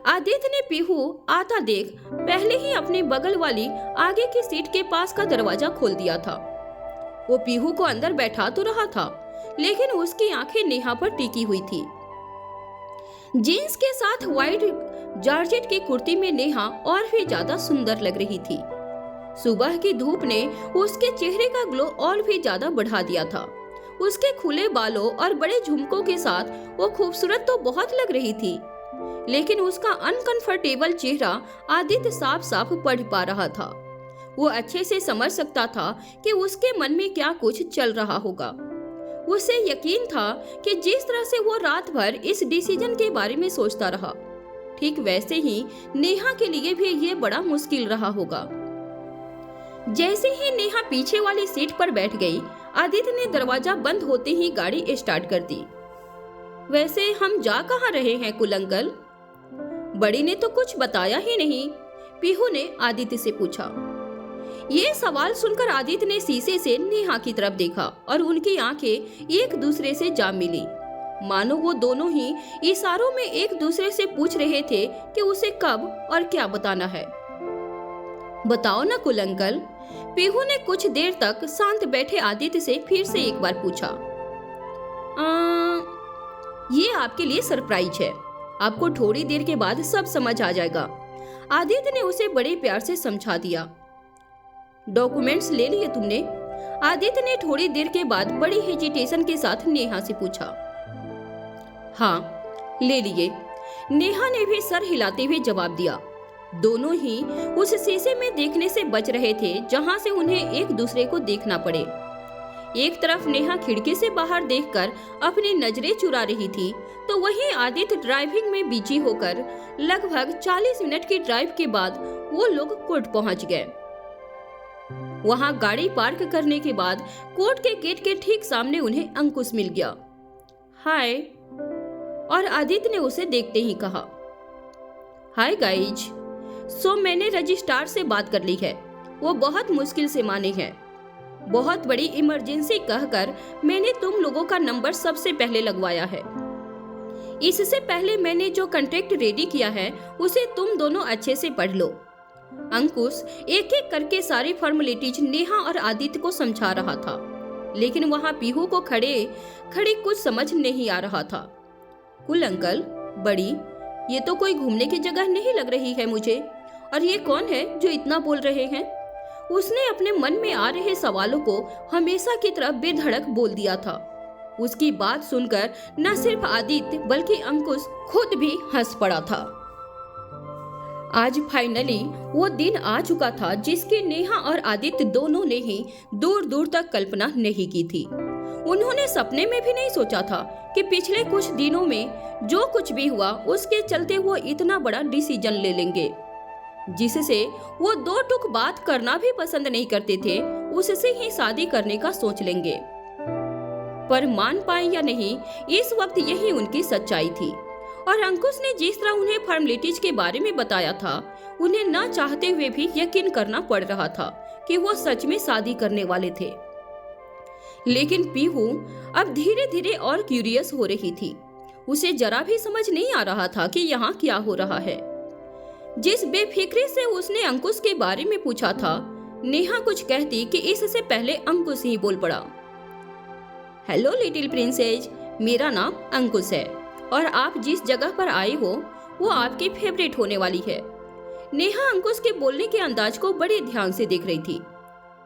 आदित्य ने पीहू आता देख पहले ही अपने बगल वाली आगे की सीट के पास का दरवाजा खोल दिया था। वो पीहू को अंदर बैठा तो रहा था, लेकिन उसकी आंखें नेहा पर टिकी हुई थी। जीन्स के साथ व्हाइट जॉर्जेट की कुर्ती में नेहा और भी ज्यादा सुंदर लग रही थी। सुबह की धूप ने उसके चेहरे का ग्लो और भी ज्यादा बढ़ा दिया था। उसके खुले बालों और बड़े झुमकों के साथ वो खूबसूरत तो बहुत लग रही थी, लेकिन उसका अनकंफर्टेबल चेहरा आदित्य साफ साफ पढ़ पा रहा था। वो अच्छे से समझ सकता था कि उसके मन में क्या कुछ चल रहा होगा। उसे यकीन था कि जिस तरह से वो रात भर इस डिसीजन के बारे में सोचता रहा, ठीक वैसे ही नेहा के लिए भी ये बड़ा मुश्किल रहा होगा। जैसे ही नेहा पीछे वाली सीट पर बैठ गई, आदित्य ने दरवाजा बंद होते ही गाड़ी स्टार्ट कर दी। वैसे हम जा कहाँ रहे हैं कुल अंकल? बड़ी ने तो कुछ बताया ही नहीं, पीहू ने आदित्य से पूछा। ये सवाल सुनकर आदित्य ने शीशे से नेहा की तरफ देखा और उनकी आंखें एक दूसरे से जा मिली, मानो वो दोनों ही इशारों में एक दूसरे से पूछ रहे थे कि उसे कब और क्या बताना है। बताओ ना कुल अंकल, पीहू ने कुछ देर तक शांत बैठे आदित्य से फिर से एक बार पूछा। ये आपके लिए सरप्राइज है, आपको थोड़ी देर के बाद सब समझ आ जाएगा, आदित्य ने उसे बड़े प्यार से समझा दिया। डॉक्यूमेंट्स ले लिए तुमने? आदित्य ने थोड़ी देर के बाद बड़ी हेजिटेशन के साथ नेहा से पूछा। हाँ, ले लिए। नेहा ने भी सर हिलाते हुए जवाब दिया। दोनों ही उस शीशे में देखने से बच रहे थे जहां से उन्हें एक दूसरे को देखना पड़े। एक तरफ नेहा खिड़की से बाहर देखकर अपनी नजरें चुरा रही थी, तो वहीं आदित्य ड्राइविंग में बिजी होकर लगभग 40 मिनट की ड्राइव के बाद वो लोग कोर्ट पहुंच गए। वहां गाड़ी पार्क करने के बाद कोर्ट के गेट के ठीक सामने उन्हें अंकुश मिल गया। हाय, और आदित्य ने उसे देखते ही कहा, हाय गाइज। सो मैंने रजिस्ट्रार से बात कर ली है, वो बहुत मुश्किल से माने हैं। बहुत बड़ी इमरजेंसी कहकर मैंने तुम लोगों का नंबर सबसे पहले लगवाया है। इससे पहले मैंने जो कॉन्ट्रैक्ट रेडी किया है उसे तुम दोनों अच्छे से पढ़ लो। अंकुश एक एक करके सारी फॉर्मेलिटीज नेहा और आदित्य को समझा रहा था, लेकिन वहां पीहू को खड़े कुछ समझ नहीं आ रहा था। कुल अंकल, बड़ी, ये तो कोई घूमने की जगह नहीं लग रही है मुझे। और ये कौन है जो इतना बोल रहे हैं? उसने अपने मन में आ रहे सवालों को हमेशा की तरह बेधड़क बोल दिया था। उसकी बात सुनकर न सिर्फ आदित्य बल्कि अंकुश खुद भी हंस पड़ा था। आज फाइनली वो दिन आ चुका था जिसकी नेहा और आदित्य दोनों ने ही दूर दूर तक कल्पना नहीं की थी। उन्होंने सपने में भी नहीं सोचा था कि पिछले कुछ दिनों में जो कुछ भी हुआ उसके चलते वो इतना बड़ा डिसीजन ले लेंगे, जिससे वो दो टुक बात करना भी पसंद नहीं करते थे, उससे ही शादी करने का सोच लेंगे। पर मान पाए या नहीं, इस वक्त यही उनकी सच्चाई थी। और अंकुश ने जिस तरह उन्हें फॉर्मेलिटीज के बारे में बताया था, उन्हें न चाहते हुए भी यकीन करना पड़ रहा था कि वो सच में शादी करने वाले थे। लेकिन पीहू अब धीरे धीरे और क्यूरियस हो रही थी। उसे जरा भी समझ नहीं आ रहा था कि यहाँ क्या हो रहा है। जिस बेफिक्री से उसने अंकुश के बारे में पूछा था, नेहा कुछ कहती कि इससे पहले अंकुश ही बोल पड़ा। हेलो लिटिल प्रिंसेस, मेरा नाम अंकुश है और आप जिस जगह पर आए हो वो आपकी फेवरेट होने वाली है। नेहा अंकुश के बोलने के अंदाज को बड़े ध्यान से देख रही थी।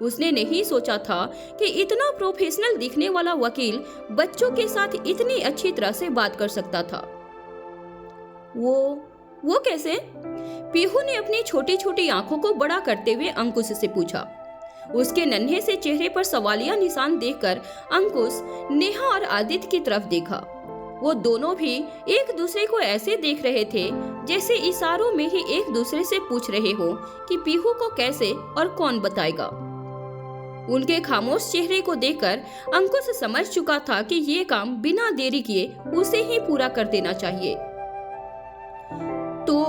उसने नहीं सोचा था कि इतना प्रोफेशनल दिखने वाला वकील बच्चों के साथ इतनी अच्छी तरह से बात कर सकता था। वो कैसे? पीहू ने अपनी छोटी छोटी आंखों को बड़ा करते हुए अंकुश से पूछा। उसके नन्हे से चेहरे पर सवालिया निशान देखकर अंकुश नेहा और आदित्य की तरफ देखा। वो दोनों भी एक दूसरे को ऐसे देख रहे थे जैसे इशारों में ही एक दूसरे से पूछ रहे हो कि पीहू को कैसे और कौन बताएगा। उनके खामोश चेहरे को देखकर अंकुश समझ चुका था कि ये काम बिना देरी किए उसे ही पूरा कर देना चाहिए। तो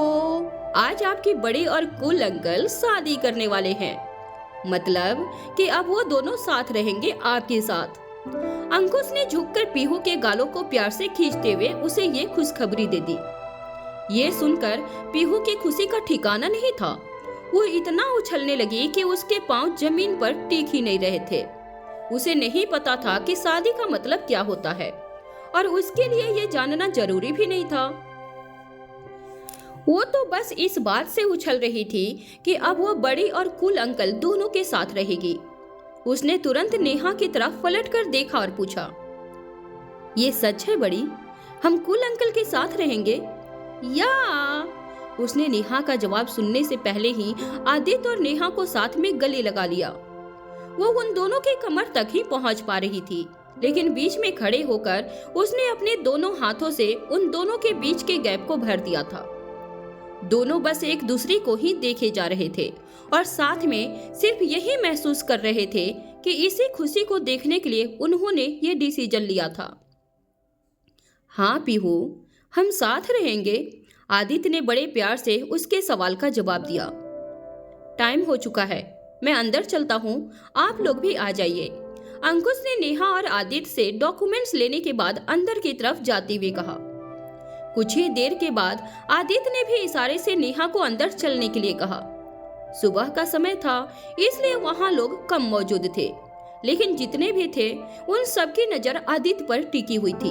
आज आपके बड़े और कूल अंकल शादी करने वाले हैं, मतलब कि अब वो दोनों साथ रहेंगे आपके साथ। अंकुश ने झुककर पीहू के गालों को प्यार से खींचते हुए उसे ये खुशखबरी दे दी। ये सुनकर पीहू की खुशी का ठिकाना नहीं था। वो इतना उछलने लगी कि उसके पांव जमीन पर टिक ही नहीं रहे थे। उसे नहीं पता था कि शादी का मतलब क्या होता है और उसके लिए ये जानना जरूरी भी नहीं था। वो तो बस इस बात से उछल रही थी कि अब वो बड़ी और कूल अंकल दोनों के साथ रहेगी। उसने तुरंत नेहा की तरफ पलटकर देखा और पूछा, ये सच है बड़ी? हम कूल अंकल के साथ रहेंगे या? उसने नेहा का जवाब सुनने से पहले ही आदित्य और नेहा को साथ में गले लगा लिया। वो उन दोनों के कमर तक ही पहुंच पा रही थी, लेकिन बीच में खड़े होकर उसने अपने दोनों हाथों से उन दोनों के बीच के गैप को भर दिया था। दोनों बस एक दूसरे को ही देखे जा रहे थे और साथ में सिर्फ यही महसूस कर रहे थे कि इसी खुशी को देखने के लिए उन्होंने ये डिसीजन लिया था। हाँ पीहू, हम साथ रहेंगे, आदित्य ने बड़े प्यार से उसके सवाल का जवाब दिया। टाइम हो चुका है, मैं अंदर चलता हूँ, आप लोग भी आ जाइए। अंकुश ने नेहा और आदित्य से डॉक्यूमेंट्स लेने के बाद अंदर की तरफ जाते हुए कहा। कुछ ही देर के बाद आदित्य ने भी इशारे से नेहा को अंदर चलने के लिए कहा। सुबह का समय था, इसलिए वहां लोग कम मौजूद थे, लेकिन जितने भी थे उन सबकी नजर आदित्य पर टिकी हुई थी।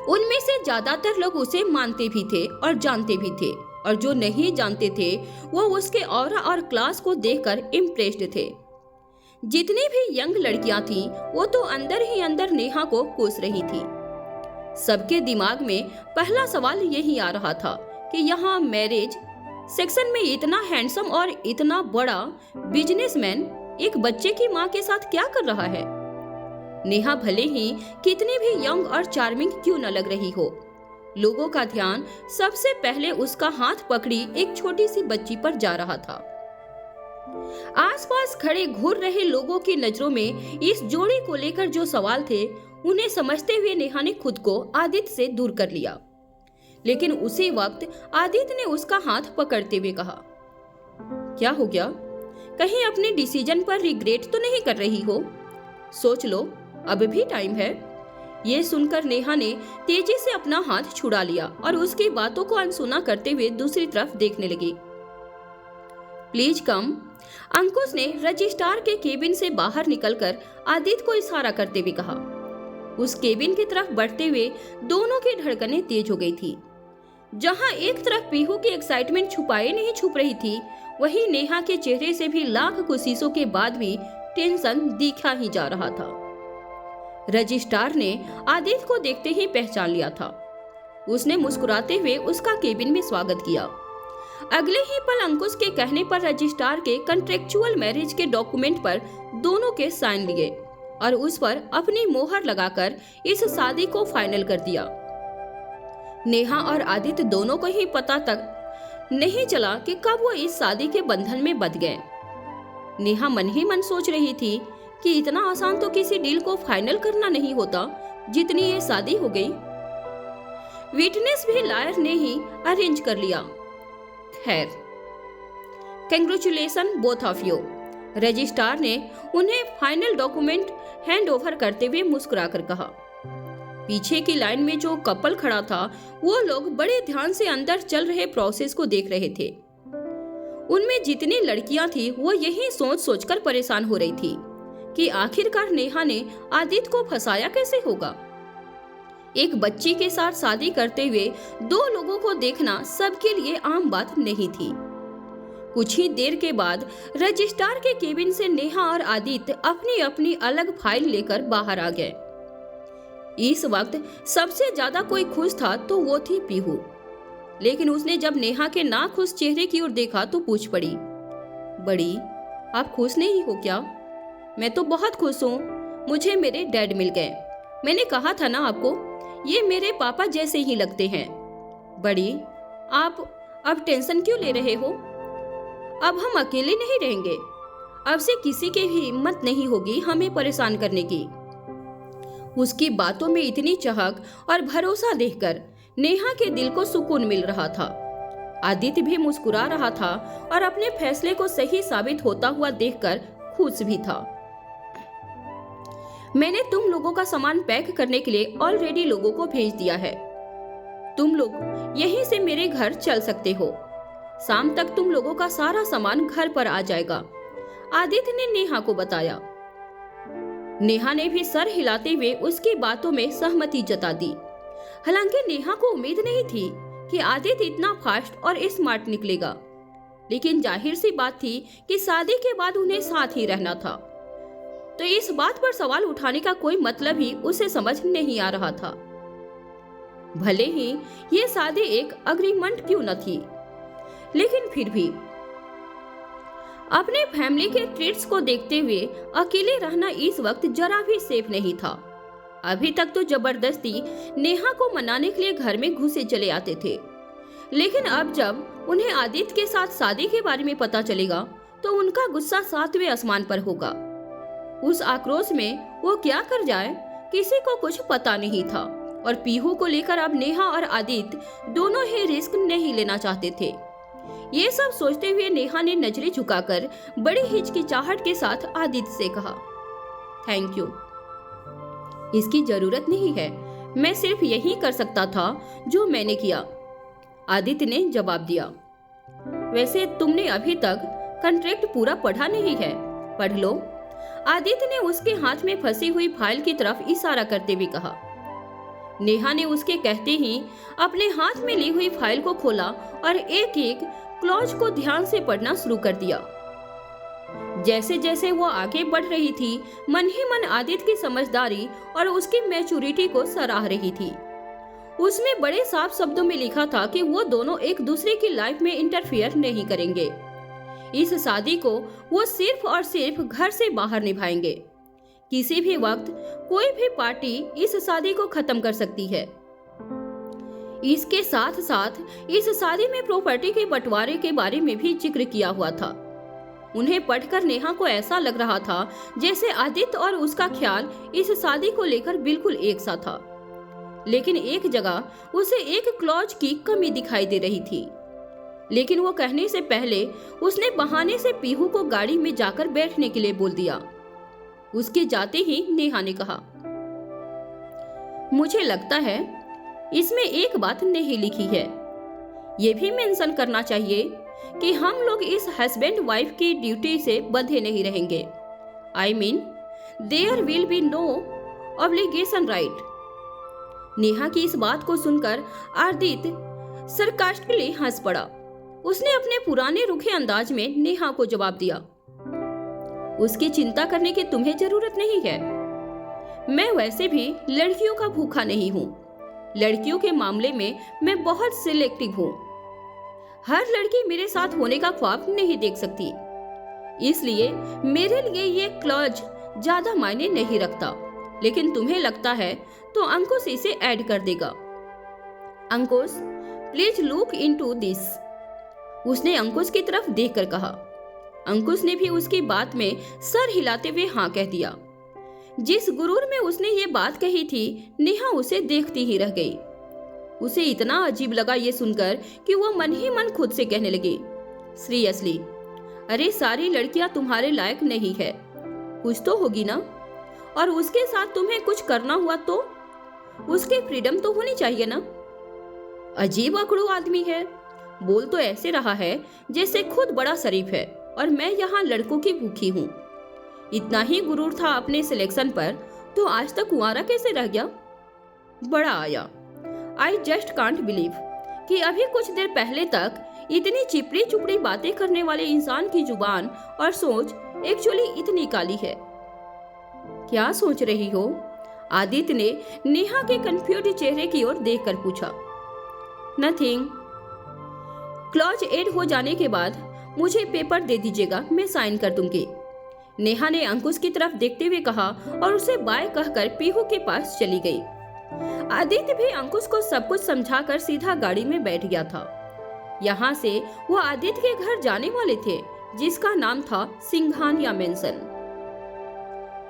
उनमें से ज्यादातर लोग उसे मानते भी थे और जानते भी थे, और जो नहीं जानते थे वो उसके ऑरा और क्लास को देखकर इम्प्रेस्ड थे। जितनी भी यंग लड़कियां थीं, वो तो अंदर ही अंदर नेहा को कोस रही थी। सबके दिमाग में पहला सवाल यही आ रहा था कि यहाँ मैरिज सेक्शन में इतना हैंडसम और इतना बड़ा बिजनेसमैन एक बच्चे की माँ के साथ क्या कर रहा है। नेहा भले ही कितनी भी यंग और चार्मिंग क्यों न लग रही हो, लोगों का ध्यान सबसे पहले उसका हाथ पकड़ी एक छोटी सी बच्ची पर जा रहा था। आसपास खड़े घूर रहे लोगों की नजरों में इस जोड़ी को लेकर जो सवाल थे, उन्हें समझते हुए नेहा ने खुद को आदित्य से दूर कर लिया। लेकिन उसी वक्त आदित्य ने उसका हाथ पकड़ते हुए कहा, क्या हो गया? कहीं अपने डिसीजन पर रिग्रेट तो नहीं कर रही हो? सोच लो, अब भी टाइम है। ये सुनकर नेहा ने तेजी से अपना हाथ छुड़ा लिया और उसकी बातों को अनसुना करते हुए दूसरी तरफ देखने लगी। Please come. अंकुश ने रजिस्ट्रार के केबिन से बाहर निकलकर आदित्य को इशारा करते हुए कहा। उस केबिन की तरफ बढ़ते हुए दोनों की धड़कनें तेज हो गई थी। जहां एक तरफ पीहू की एक्साइटमेंट छुपाए नहीं छुप रही थी, वहीं नेहा के चेहरे से भी लाख कोशिशों के बाद भी टेंशन दिखा ही जा रहा था। रजिस्ट्रार ने आदित्य को देखते ही पहचान लिया था। उसने मुस्कुराते हुए उसका केबिन में स्वागत किया। अगले ही पल अंकुश के कहने पर रजिस्ट्रार के कॉन्ट्रेक्चुअल मैरिज के डॉक्यूमेंट पर दोनों के साइन लिए और उस पर अपनी मोहर लगाकर इस शादी को फाइनल कर दिया। नेहा और आदित्य दोनों को ही पता तक नहीं चला कि कब वो इस शादी के बंधन में बंध गए। नेहा मन ही मन सोच रही थी कि इतना आसान तो किसी डील को फाइनल करना नहीं होता जितनी ये शादी हो गई। विटनेस भी लायर ने ही अरेंज कर लिया। खैर, congratulation both of you. Registrar ने उन्हें फाइनल डॉक्यूमेंट हैंड ओवर करते हुए मुस्कुराकर कहा। पीछे की लाइन में जो कपल खड़ा था, वो लोग बड़े ध्यान से अंदर चल रहे प्रोसेस को देख रहे थे। उनमें जितनी लड़कियां थी, वो यही सोच सोचकर परेशान हो रही थी कि आखिरकार नेहा ने आदित्य को फंसाया कैसे होगा। एक बच्ची के साथ शादी करते हुए दो लोगों को देखना सबके लिए आम बात नहीं थी। कुछ ही देर के बाद रजिस्ट्रार के केबिन से नेहा और आदित्य अपनी अपनी अलग फाइल लेकर बाहर आ गए। इस वक्त सबसे ज्यादा कोई खुश था तो वो थी पीहू। लेकिन उसने जब नेहा के ना खुश चेहरे की ओर देखा तो पूछ पड़ी, बड़ी, आप खुश नहीं हो क्या? मैं तो बहुत खुश हूँ। मुझे मेरे डैड मिल गए। मैंने कहा था ना आपको, ये मेरे पापा जैसे ही लगते हैं। बड़ी, आप अब टेंशन क्यों ले रहे हो? अब हम अकेले नहीं रहेंगे। अब से किसी की भी हिम्मत नहीं होगी हमें परेशान करने की। उसकी बातों में इतनी चहक और भरोसा देखकर नेहा के दिल को सुकून मिल रहा था। आदित्य भी मुस्कुरा रहा था और अपने फैसले को सही साबित होता हुआ देखकर खुश भी था। मैंने तुम लोगों का सामान पैक करने के लिए ऑलरेडी लोगों को भेज दिया है। तुम लोग यहीं से मेरे घर चल सकते हो। शाम तक तुम लोगों का सारा सामान घर पर आ जाएगा, आदित्य ने नेहा को बताया। नेहा ने भी सर हिलाते हुए उसकी बातों में सहमति जता दी। हालांकि नेहा को उम्मीद नहीं थी कि आदित्य इतना फास्ट और स्मार्ट निकलेगा, लेकिन जाहिर सी बात थी कि शादी के बाद उन्हें साथ ही रहना था, तो इस बात पर सवाल उठाने का कोई मतलब ही उसे समझ नहीं आ रहा था। भले ही ये शादी एक अग्रीमेंट क्यों न थी, लेकिन फिर भी अपने फैमिली के ट्रीट्स को देखते हुए अकेले रहना इस वक्त जरा भी सेफ नहीं था। अभी तक तो जबरदस्ती नेहा को मनाने के लिए घर में घुसे चले आते थे, लेकिन अब जब उन्हें आदित्य के साथ शादी के बारे में पता चलेगा तो उनका गुस्सा 7वें आसमान पर होगा। उस आक्रोश में वो क्या कर जाए किसी को कुछ पता नहीं था, और पीहू को लेकर अब नेहा और आदित्य दोनों ही रिस्क नहीं लेना चाहते थे। ये सब सोचते हुए नेहा ने नजरें झुकाकर बड़ी हिचकिचाहट के साथ आदित्य से कहा, थैंक यू, इसकी जरूरत नहीं है। मैं सिर्फ यही कर सकता था जो मैंने किया, आदित्य ने जवाब दिया। वैसे तुमने अभी तक कॉन्ट्रैक्ट पूरा पढ़ा नहीं है, पढ़ लो, आदित्य ने उसके हाथ में फंसी हुई फाइल की तरफ इशारा करते हुए कहा। नेहा ने उसके कहते ही अपने हाथ में ली हुई फाइल को खोला और एक एक क्लॉज को ध्यान से पढ़ना शुरू कर दिया। जैसे जैसे वो आगे बढ़ रही थी, मन ही मन आदित्य की समझदारी और उसकी मैच्योरिटी को सराह रही थी। उसमें बड़े साफ शब्दों में लिखा था कि वो दोनों एक दूसरे की लाइफ में इंटरफियर नहीं करेंगे। इस शादी को वो सिर्फ और सिर्फ घर से बाहर निभाएंगे। किसी भी वक्त कोई भी पार्टी इस शादी को खत्म कर सकती है। इसके साथ साथ इस शादी में प्रॉपर्टी के बंटवारे के बारे में भी जिक्र किया हुआ था। उन्हें पढ़कर नेहा को ऐसा लग रहा था जैसे आदित्य और उसका ख्याल इस शादी को लेकर बिल्कुल एक सा था। लेकिन एक जगह उसे एक क्लॉज की कमी दिखाई दे रही थी। लेकिन वो कहने से पहले उसने बहाने से पीहू को गाड़ी में जाकर बैठने के लिए बोल दिया। उसके जाते ही नेहा ने कहा, मुझे लगता है इसमें एक बात नहीं लिखी है। ये भी मेंशन करना चाहिए कि हम लोग इस हस्बैंड वाइफ की ड्यूटी से बंधे नहीं रहेंगे। I mean there will be no obligation right. Neha की इस बात को सुनकर आदित्य सरकास्टिकली हंस पड़ा। उसने अपने पुराने रुखे अंदाज में नेहा को जवाब दिया, उसकी चिंता करने की तुम्हें जरूरत नहीं है। मैं वैसे भी लड़कियों का भूखा नहीं हूँ। लड़कियों के मामले में मैं बहुत सिलेक्टिव हूँ। हर लड़की मेरे साथ होने का ख्वाब नहीं देख सकती, इसलिए मेरे लिए ये क्लॉज ज्यादा मायने नहीं रखता। लेकिन तुम्हें लगता है तो अंकुश इसे ऐड कर देगा। अंकुश, प्लीज लुक इनटू दिस। उसने अंकुश की तरफ देखकर कहा। अंकुश ने भी उसकी बात में सर हिलाते हुए हाँ कह दिया। जिस गुरूर में उसने ये बात कही थी, नेहा उसे देखती ही रह गई। उसे इतना अजीब लगा ये सुनकर कि वो मन ही मन खुद से कहने लगी, सीरियसली, अरे सारी लड़कियां तुम्हारे लायक नहीं है। कुछ तो होगी ना, और उसके साथ तुम्हें कुछ करना हुआ तो उसकी फ्रीडम तो होनी चाहिए ना। अजीब अकड़ू आदमी है। बोल तो ऐसे रहा है जैसे खुद बड़ा शरीफ है और मैं यहाँ लड़कों की भूखी हूँ। इतना ही गुरूर था अपने सिलेक्शन पर तो आज तक कुंवारा कैसे रह गया। बड़ा आया। आई जस्ट कांट बिलीव कि अभी कुछ देर पहले तक इतनी चिपड़ी चुपड़ी बातें करने वाले इंसान की जुबान और सोच एक्चुअली इतनी काली है। क्या सोच रही हो? आदित्य ने नेहा के कंफ्यूज चेहरे की ओर देखकर पूछा। नथिंग। क्लॉज ऐड हो जाने के बाद मुझे पेपर दे दीजिएगा, मैं साइन कर दूंगी। नेहा ने अंकुश की तरफ देखते हुए कहा और उसे बाय कहकर पीहू के पास चली गई। आदित्य भी अंकुश को सब कुछ समझाकर सीधा गाड़ी में बैठ गया था। यहाँ से वो आदित्य के घर जाने वाले थे, जिसका नाम था सिंघानिया मेंशन।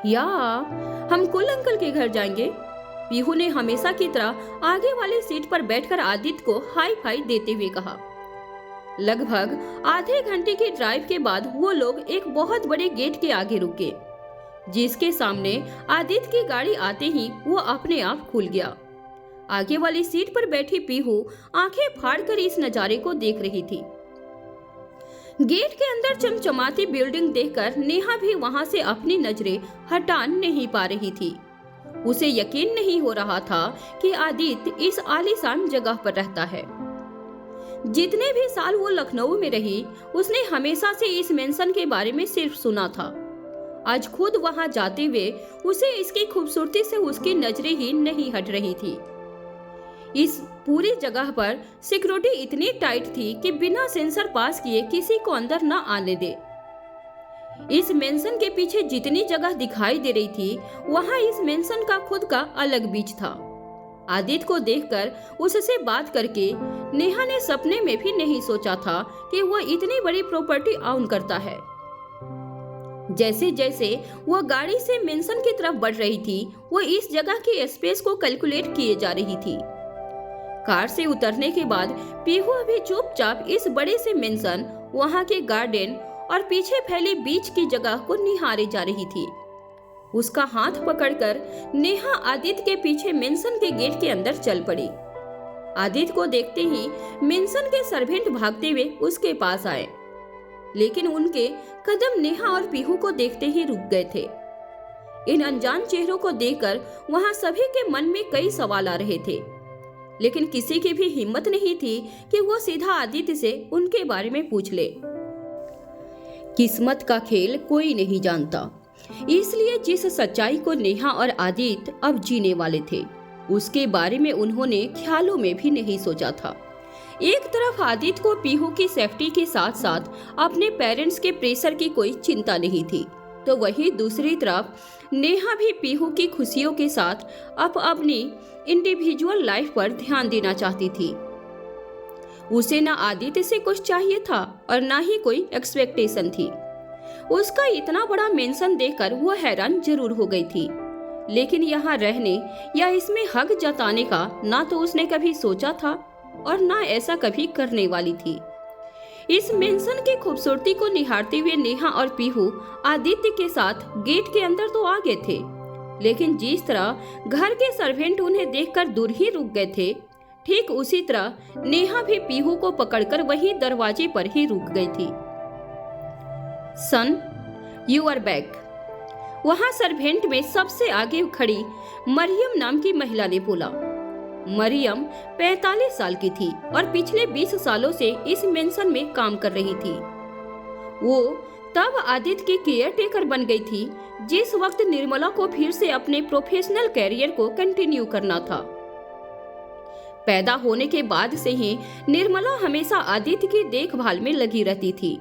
या हम कुल अंकल के घर जाएंगे। पीहू ने हमेशा की तरह आगे वाली सीट पर बैठकर आदित्य को हाई फाई देते हुए कहा। लगभग आधे घंटे की ड्राइव के बाद वो लोग एक बहुत बड़े गेट के आगे रुके, जिसके सामने आदित्य की गाड़ी आते ही वो अपने आप खुल गया। आगे वाली सीट पर बैठी पीहू आंखें फाड़कर इस नजारे को देख रही थी। गेट के अंदर चमचमाती बिल्डिंग देखकर नेहा भी वहां से अपनी नजरें हटा नहीं पा रही थी। उसे यकीन नहीं हो रहा था कि आदित्य इस आलीशान जगह पर रहता है। जितने भी साल वो लखनऊ में रही, उसने हमेशा से इस मेंशन के बारे में सिर्फ सुना था। आज खुद वहां जाते हुए उसे इसकी खूबसूरती से उसकी नजरें ही नहीं हट रही थी। इस पूरी जगह पर सिक्योरिटी इतनी टाइट थी कि बिना सेंसर पास किए किसी को अंदर न आने दे। इस मेंशन के पीछे जितनी जगह दिखाई दे रही थी, वहां इस मेंशन का खुद का अलग बीच था। आदित्य को देखकर उससे बात करके नेहा ने सपने में भी नहीं सोचा था कि वह इतनी बड़ी प्रॉपर्टी ऑन करता है। जैसे जैसे वह गाड़ी से मेंशन की तरफ बढ़ रही थी, वह इस जगह की स्पेस को कैलकुलेट किए जा रही थी। कार से उतरने के बाद पीहू अभी चुपचाप इस बड़े से मेंशन, वहां के गार्डन और पीछे फैली बीच की जगह को निहारे जा रही थी। उसका हाथ पकड़कर नेहा आदित्य के पीछे मेंशन के गेट के अंदर चल पड़ी। आदित्य को देखते ही मेंशन के सर्वेंट भागते हुए उसके पास आए, लेकिन उनके कदम नेहा और पीहू को देखते ही रुक गए थे। इन अनजान चेहरों को देखकर वहां सभी के मन में कई सवाल आ रहे थे, लेकिन किसी की भी हिम्मत नहीं थी कि वो सीधा आदित्य से उनके बारे में पूछ ले। किस्मत का खेल कोई नहीं जानता, इसलिए जिस सच्चाई को नेहा और आदित्य अब जीने वाले थे उसके बारे में उन्होंने ख्यालों में भी नहीं सोचा था। एक तरफ आदित्य को पीहू की सेफ्टी के साथ साथ अपने पेरेंट्स के प्रेशर की कोई चिंता नहीं थी, तो वहीं दूसरी तरफ नेहा भी पीहू की खुशियों के साथ अब अपनी इंडिविजुअल लाइफ पर ध्यान देना चाहती थी। उसे न आदित्य से कुछ चाहिए था और न ही कोई एक्सपेक्टेशन थी। उसका इतना बड़ा मेंशन देखकर वो हैरान जरूर हो गई थी, लेकिन यहाँ रहने या इसमें हक जताने का ना तो उसने कभी सोचा था और ना ऐसा कभी करने वाली थी। इस मेंशन की खूबसूरती को निहारते हुए नेहा और पीहू आदित्य के साथ गेट के अंदर तो आ गए थे, लेकिन जिस तरह घर के सर्वेंट उन्हें देखकर दूर ही रुक गए थे, ठीक उसी तरह नेहा भी पीहू को पकड़कर वही दरवाजे पर ही रुक गई थी। सन, यू आर बैक। वहां सर्वेंट में सबसे आगे खड़ी मरियम नाम की महिला ने बोला। मरियम 45 साल की थी और पिछले 20 सालों से इस मेंशन में काम कर रही थी। वो तब आदित्य की केयर टेकर बन गई थी जिस वक्त निर्मला को फिर से अपने प्रोफेशनल कैरियर को कंटिन्यू करना था। पैदा होने के बाद से ही निर्मला हमेशा आदित्य की देखभाल में लगी रहती थी,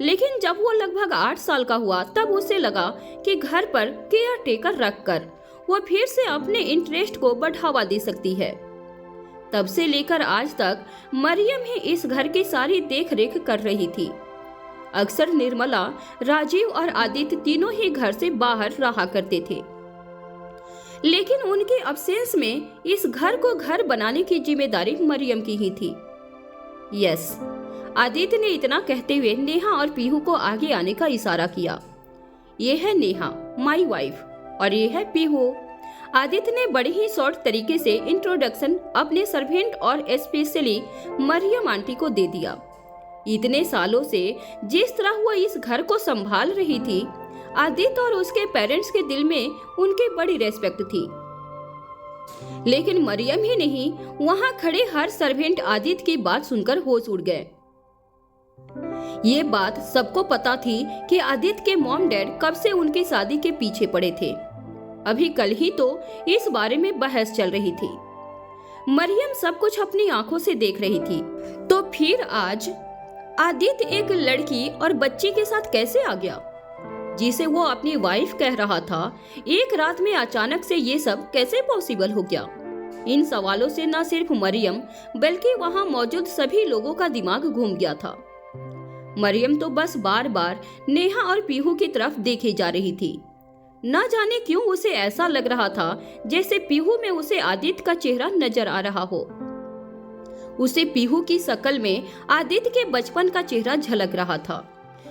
लेकिन जब वो लगभग 8 साल का हुआ तब उसे लगा कि घर पर केयर टेकर रखकर वो फिर से अपने इंटरेस्ट को बढ़ावा दे सकती है। तब से लेकर आज तक मरियम ही इस घर की सारी देख रेख कर रही थी। अक्सर निर्मला, राजीव और आदित्य तीनों ही घर से बाहर रहा करते थे, लेकिन उनके अब्सेंस में इस घर को घर बनाने की जिम्मेदारी मरियम की ही थी। यस, आदित्य ने इतना कहते हुए नेहा और पीहू को आगे आने का इशारा किया। ये है नेहा, माई वाइफ, और ये है पीहू। आदित्य ने बड़े ही शॉर्ट तरीके से इंट्रोडक्शन अपने सर्वेंट और स्पेशली मरियम आंटी को दे दिया। इतने सालों से जिस तरह वो इस घर को संभाल रही थी, आदित्य और उसके पेरेंट्स के दिल में उनकी बड़ी रेस्पेक्ट थी। लेकिन मरियम ही नहीं, वहां खड़े हर सर्वेंट आदित्य की बात सुनकर होश उड़ गए। ये बात सबको पता थी कि आदित्य के मॉम डैड कब से उनकी शादी के पीछे पड़े थे। अभी कल ही तो इस बारे में बहस चल रही थी। मरियम सब कुछ अपनी आंखों से देख रही थी, तो फिर आज आदित्य एक लड़की और बच्ची के साथ कैसे आ गया, जिसे वो अपनी वाइफ कह रहा था। एक रात में अचानक से ये सब कैसे पॉसिबल हो गया? इन सवालों से न सिर्फ मरियम बल्कि वहां मौजूद सभी लोगों का दिमाग घूम गया था। मरियम तो बस बार बार नेहा और पीहू की तरफ देखे जा रही थी। न जाने क्यों उसे ऐसा लग रहा था जैसे पीहू में उसे आदित्य का चेहरा नजर आ रहा हो। उसे पीहू की शक्ल में आदित्य के बचपन का चेहरा झलक रहा था।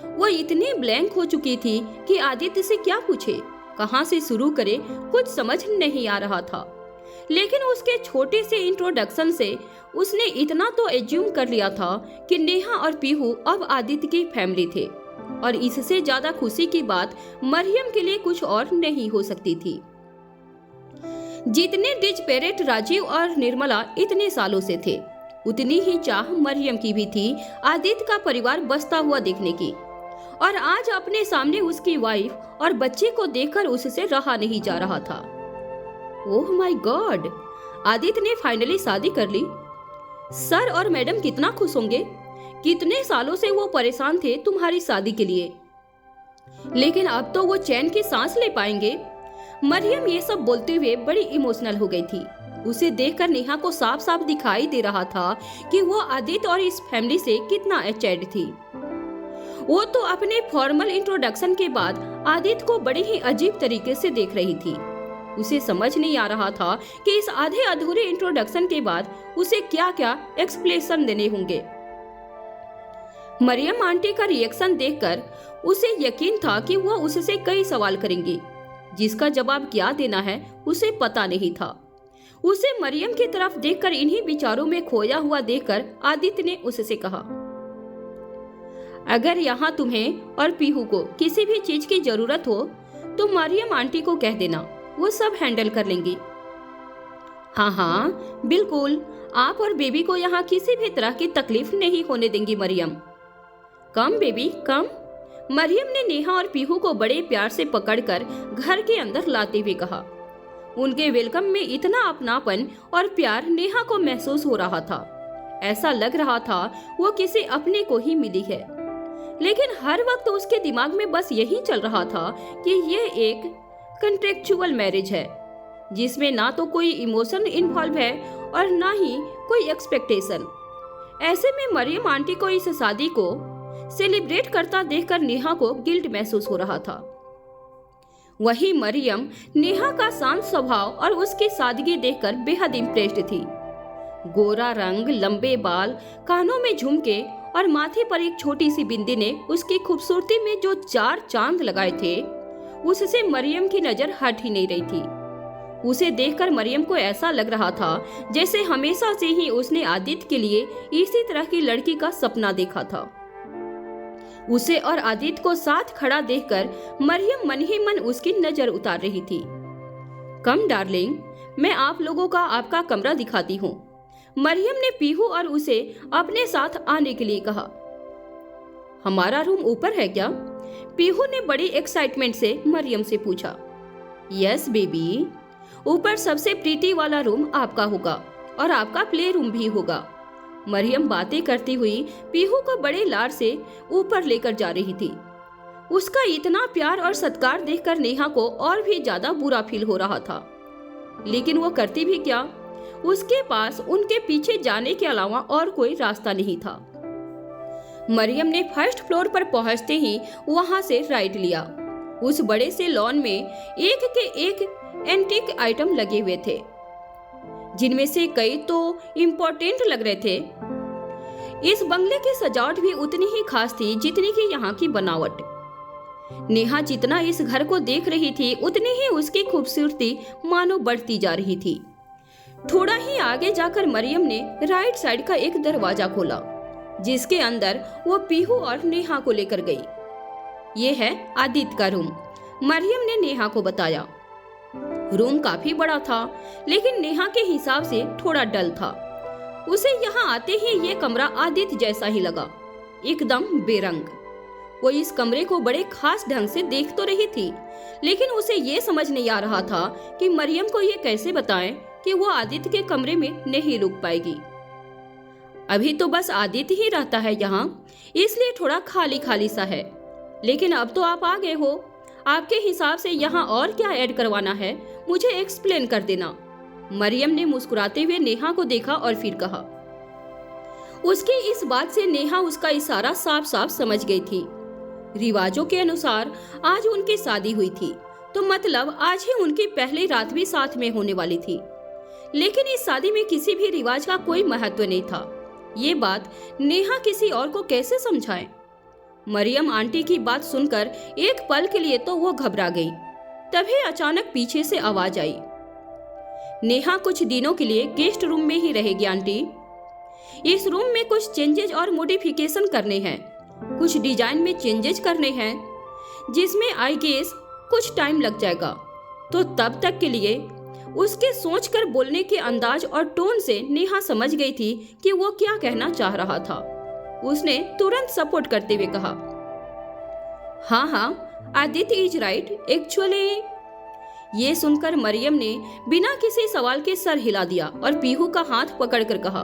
वो इतनी ब्लैंक हो चुकी थी कि आदित्य से क्या पूछे, कहां से शुरू करे, कुछ समझ नहीं आ रहा था। लेकिन उसके छोटे से इंट्रोडक्शन से उसने इतना तो एज्यूम कर लिया था कि नेहा और पीहू अब आदित्य की फैमिली थे, और इससे ज्यादा खुशी की बात मरियम के लिए कुछ और नहीं हो सकती थी। जितने डिस्पेरेट राजीव और निर्मला इतने सालों से थे, उतनी ही चाह मरियम की भी थी आदित्य का परिवार बसता हुआ देखने की। और आज अपने सामने उसकी वाइफ और बच्चे को देखकर उससे रहा नहीं जा रहा था। ओह माय गॉड, आदित्य ने फाइनली शादी कर ली। सर और मैडम कितना खुश होंगे। कितने सालों से वो परेशान थे तुम्हारी शादी के लिए, लेकिन अब तो वो चैन की सांस ले पाएंगे। मरियम ये सब बोलते हुए बड़ी इमोशनल हो गई थी। उसे देखकर नेहा को साफ साफ दिखाई दे रहा था कि वो आदित्य और इस फैमिली से कितना अटैच्ड थी। वो तो अपने फॉर्मल इंट्रोडक्शन के बाद आदित्य को बड़े ही अजीब तरीके से देख रही थी। उसे समझ नहीं आ रहा था कि इस आधे अधूरे इंट्रोडक्शन के बाद उसे क्या क्या एक्सप्लेनेशन देने होंगे। मरियम आंटी का रिएक्शन देखकर उसे यकीन था कि वो उससे कई सवाल करेंगी, जिसका जवाब क्या देना है उसे पता नहीं था। उसे मरियम की तरफ देखकर इन्हीं विचारों में खोया हुआ देखकर आदित्य ने उससे कहा, अगर यहाँ तुम्हें और पीहू को किसी भी चीज की जरूरत हो तो मरियम आंटी को कह देना, वो सब हैंडल कर लेंगी। हाँ हाँ बिल्कुल, आप और बेबी को यहाँ किसी भी तरह की तकलीफ नहीं होने देंगी Maryam. Come baby come. Maryam ने नेहा और पीहू को बड़े प्यार से पकड़कर घर के अंदर लाते हुए कहा। उनके वेलकम में इतना अपनापन और प्यार नेहा को महसूस हो रहा था। ऐसा लग रहा था वो किसी अपने को ही मिली है। लेकिन हर वक्त उसके दिमाग में बस यही चल रहा था कि ये एक कॉन्ट्रेक्चुअल मैरिज है, जिसमें ना तो कोई इमोशन इन्वॉल्व है और ना ही कोई एक्सपेक्टेशन। ऐसे में मरियम आंटी को इस शादी को सेलिब्रेट करता देखकर नेहा को गिल्ट महसूस हो रहा था। वही मरियम नेहा का शांत स्वभाव और उसकी सादगी देखकर बेहद इम्प्रेस्ड थी। गोरा रंग, लंबे बाल, कानों में झुमके और माथे पर एक छोटी सी बिंदी ने उसकी खूबसूरती में जो 4 चांद लगाए थे, उससे मरियम की नजर हट ही नहीं रही थी। उसे देखकर मरियम को ऐसा लग रहा था जैसे हमेशा से ही उसने आदित्य के लिए इसी तरह की लड़की का सपना देखा था। उसे और आदित्य को साथ खड़ा देखकर मरियम मन ही मन उसकी नजर उतार रही थी। कम डार्लिंग, मैं आप लोगों का आपका कमरा दिखाती हूँ। मरियम ने पीहू और उसे अपने साथ आने के लिए कहा। हमारा रूम ऊपर है क्या? पीहू ने बड़ी एक्साइटमेंट से मरियम से पूछा। यस बेबी, ऊपर सबसे प्रीटी वाला रूम आपका होगा और आपका प्ले रूम भी होगा। मरियम बातें करती हुई पीहू को बड़े लाड से ऊपर लेकर जा रही थी। उसका इतना प्यार और सत्कार देखकर नेहा को और भी ज्यादा बुरा फील हो रहा था, लेकिन वो करती भी क्या? उसके पास उनके पीछे जाने के अलावा और कोई रास्ता नहीं था। मरियम ने फर्स्ट फ्लोर पर पहुंचते ही वहां से राइट लिया। उस बड़े से लॉन में एक के एक एंटीक आइटम लगे हुए थे, जिनमें से कई तो इम्पोर्टेंट लग रहे थे। इस बंगले की सजावट भी उतनी ही खास थी जितनी कि यहाँ की बनावट। नेहा जितना इस घर को देख रही थी उतनी ही उसकी खूबसूरती मानो बढ़ती जा रही थी। थोड़ा ही आगे जाकर मरियम ने राइट साइड का एक दरवाजा खोला, जिसके अंदर वो पीहू और नेहा को लेकर गई। ये है आदित्य का रूम, मरियम ने नेहा को बताया। रूम काफी बड़ा था, लेकिन नेहा के हिसाब से थोड़ा डल था। उसे यहाँ आते ही ये कमरा आदित्य जैसा ही लगा, एकदम बेरंग। वो इस कमरे को बड़े खास ढंग से देख तो रही थी, लेकिन उसे ये समझ नहीं आ रहा था कि मरियम को ये कैसे बताएं कि वो आदित्य के कमरे में नहीं रुक पाएगी। अभी तो बस आदित्य ही रहता है यहाँ, इसलिए थोड़ा खाली खाली सा है। लेकिन अब तो आप आ गए हो, आपके हिसाब से यहाँ और क्या ऐड करवाना है मुझे एक्सप्लेन कर देना। मरियम ने मुस्कुराते हुए नेहा को देखा और फिर कहा। उसकी इस बात से नेहा उसका इशारा साफ साफ समझ गई थी। रिवाजों के अनुसार आज उनकी शादी हुई थी, तो मतलब आज ही उनकी पहली रात भी साथ में होने वाली थी। लेकिन इस शादी में किसी भी रिवाज का कोई महत्व नहीं था। ये बात नेहा किसी और को कैसे समझाए? मरियम आंटी की बात सुनकर एक पल के लिए तो वो घबरा गई। तभी अचानक पीछे से आवाज आई। नेहा कुछ दिनों के लिए गेस्ट रूम में ही रहेगी आंटी। इस रूम में कुछ चेंजेस और मॉडिफिकेशन करने हैं, कुछ डिजाइन में चेंजेस करने हैं, जिसमें आई गेस कुछ टाइम लग जाएगा। तो तब तक के लिए उसके सोचकर बोलने के अंदाज और टोन से नेहा समझ गई थी कि वो क्या कहना चाह रहा था। उसने तुरंत सपोर्ट करते हुए कहा, हाँ, आदित्य इज राइट एक्चुअली। ये सुनकर मरियम ने बिना किसी सवाल के सर हिला दिया और पीहू का हाथ पकड़कर कहा,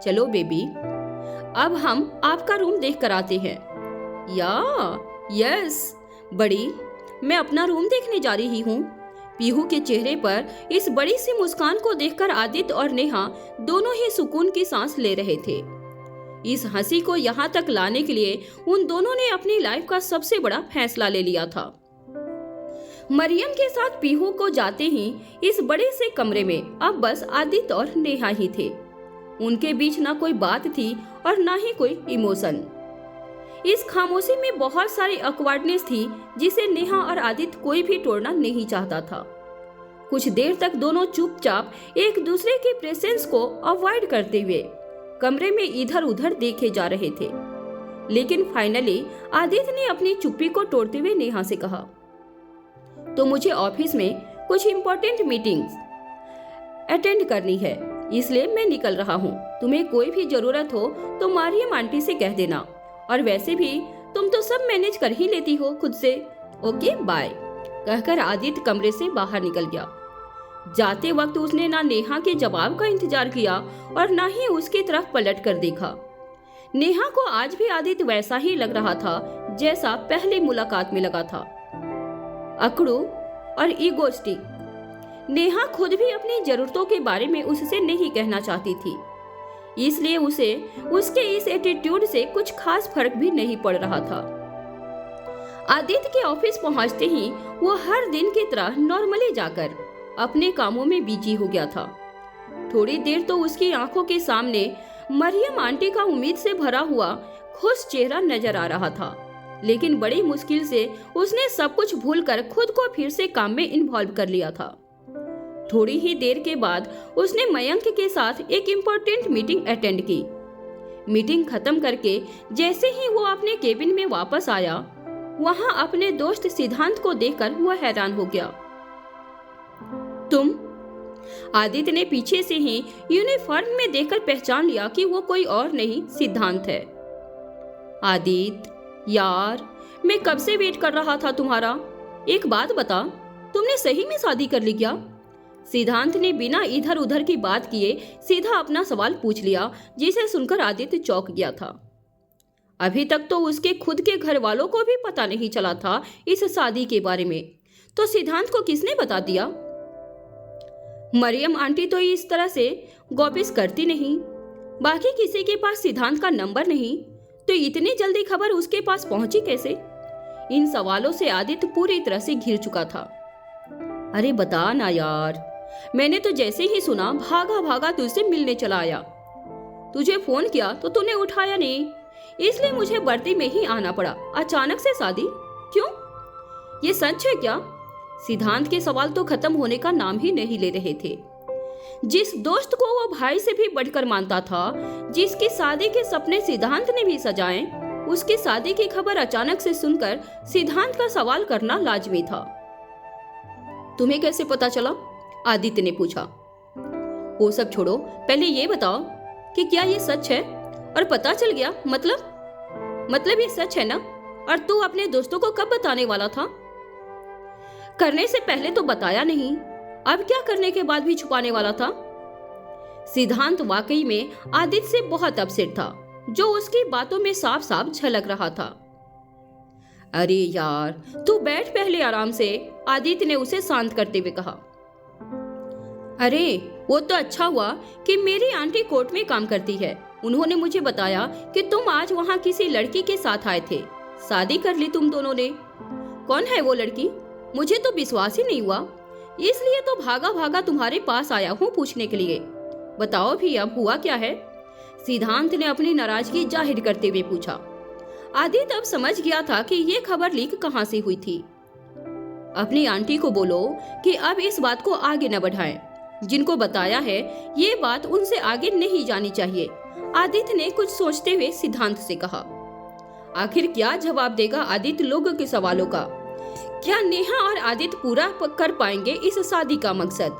चलो बेबी, अब हम आपका रूम देख कर आते हैं। यस बड़ी, मैं अपना रूम देखने जा रही हूँ। पीहू के चेहरे पर इस बड़ी सी मुस्कान को देखकर आदित्य और नेहा दोनों ही सुकून की सांस ले रहे थे। इस हंसी को यहाँ तक लाने के लिए उन दोनों ने अपनी लाइफ का सबसे बड़ा फैसला ले लिया था। मरियम के साथ पीहू को जाते ही इस बड़े से कमरे में अब बस आदित्य और नेहा ही थे। उनके बीच ना कोई बात थी और ना ही कोई इमोशन। इस खामोशी में बहुत सारी ऑकवर्डनेस थी जिसे नेहा और आदित्य कोई भी तोड़ना नहीं चाहता था। कुछ देर तक दोनों चुपचाप एक दूसरे के प्रेजेंस को अवॉइड करते हुए कमरे में इधर उधर देखे जा रहे थे। लेकिन फाइनली आदित्य ने अपनी चुप्पी को तोड़ते हुए नेहा से कहा, तो मुझे ऑफिस में कुछ इम्पोर्टेंट मीटिंग्स अटेंड करनी है, इसलिए मैं निकल रहा हूँ। तुम्हें कोई भी जरूरत हो तो मरियम आंटी से कह देना, और वैसे भी तुम तो सब मैनेज कर ही लेती हो खुद से। ओके बाय कहकर आदित्य कमरे से बाहर निकल गया। जाते वक्त उसने ना नेहा के जवाब का इंतजार किया और ना ही उसकी तरफ पलट कर देखा। नेहा को आज भी आदित्य वैसा ही लग रहा था जैसा पहली मुलाकात में लगा था, अकड़ू और ईगोइस्टिक। नेहा खुद भी अपनी जरूरतों के बारे में उससे नहीं कहना चाहती थी, इसलिए उसे उसके इस एटीट्यूड से कुछ खास फर्क भी नहीं पड़ रहा था। आदित्य के ऑफिस पहुंचते ही वो हर दिन की तरह नॉर्मली जाकर अपने कामों में बिजी हो गया था। थोड़ी देर तो उसकी आंखों के सामने मरियम आंटी का उम्मीद से भरा हुआ खुश चेहरा नजर आ रहा था, लेकिन बड़ी मुश्किल से उसने सब कुछ भूलकर खुद को फिर से काम में इन्वॉल्व कर लिया था। थोड़ी ही देर के बाद उसने मयंक के साथ एक इम्पोर्टेंट मीटिंग अटेंड की। मीटिंग खत्म करके जैसे ही वो अपने केबिन में वापस आया, वहां अपने दोस्त सिद्धांत को देखकर वह हैरान हो गया। तुम? आदित्य ने पीछे से ही यूनिफॉर्म में देखकर पहचान लिया कि वो कोई और नहीं सिद्धांत है। आदित्य यार, मैं कब से वेट कर रहा था तुम्हारा। एक बात बता, तुमने सही में शादी कर ली क्या? सिद्धांत ने बिना इधर उधर की बात किए सीधा अपना सवाल पूछ लिया, जिसे सुनकर आदित्य चौंक गया था। अभी तक तो उसके खुद के घर वालों को भी पता नहीं चला था इस शादी के बारे में, तो सिद्धांत को किसने बता दिया? मरियम आंटी तो इस तरह से गॉसिप करती नहीं, बाकी किसी के पास सिद्धांत का नंबर नहीं, तो इतनी जल्दी खबर उसके पास पहुंची कैसे? इन सवालों से आदित्य पूरी तरह से घिर चुका था। अरे बता ना यार, मैंने तो जैसे ही सुना भागा भागा तुझसे मिलने चला आया। तुझे फोन किया तो तूने उठाया नहीं, इसलिए मुझे वर्दी में ही आना पड़ा। अचानक से शादी क्यों? ये सच है क्या? सिद्धांत के सवाल तो खत्म होने का नाम ही नहीं ले रहे थे। जिस दोस्त को वो भाई से भी बढ़कर मानता था, जिसकी शादी के सपने सिद्धांत ने भी सजाए, उसकी शादी की खबर अचानक से सुनकर सिद्धांत का सवाल करना लाजमी था। तुम्हें कैसे पता चला? आदित्य ने पूछा। वो सब छोड़ो, पहले ये बताओ कि क्या ये सच है? और पता चल गया मतलब ये सच है ना? और तू अपने दोस्तों को कब बताने वाला था? करने से पहले तो बताया नहीं, अब क्या करने के बाद भी छुपाने वाला था? सिद्धांत वाकई में आदित्य से बहुत अपसेट था, जो उसकी बातों में साफ साफ झलक रहा था। अरे यार, तू बैठ पहले आराम से, आदित्य ने उसे शांत करते हुए कहा। अरे वो तो अच्छा हुआ कि मेरी आंटी कोर्ट में काम करती है, उन्होंने मुझे बताया कि तुम आज वहाँ किसी लड़की के साथ आए थे। शादी कर ली तुम दोनों ने। कौन है वो लड़की? मुझे तो विश्वास ही नहीं हुआ, इसलिए तो भागा भागा तुम्हारे पास आया हूँ पूछने के लिए। बताओ भी, अब हुआ क्या है? सिद्धांत ने अपनी नाराजगी जाहिर करते हुए पूछा। आदित्य अब समझ गया था कि ये खबर लीक कहाँ से हुई थी। अपनी आंटी को बोलो कि अब इस बात को आगे न बढ़ाएं। जिनको बताया है ये बात उनसे आगे नहीं जानी चाहिए, आदित्य ने कुछ सोचते हुए सिद्धांत से कहा। आखिर क्या जवाब देगा आदित्य लोगों के सवालों का? क्या नेहा और आदित्य पूरा कर पाएंगे इस शादी का मकसद?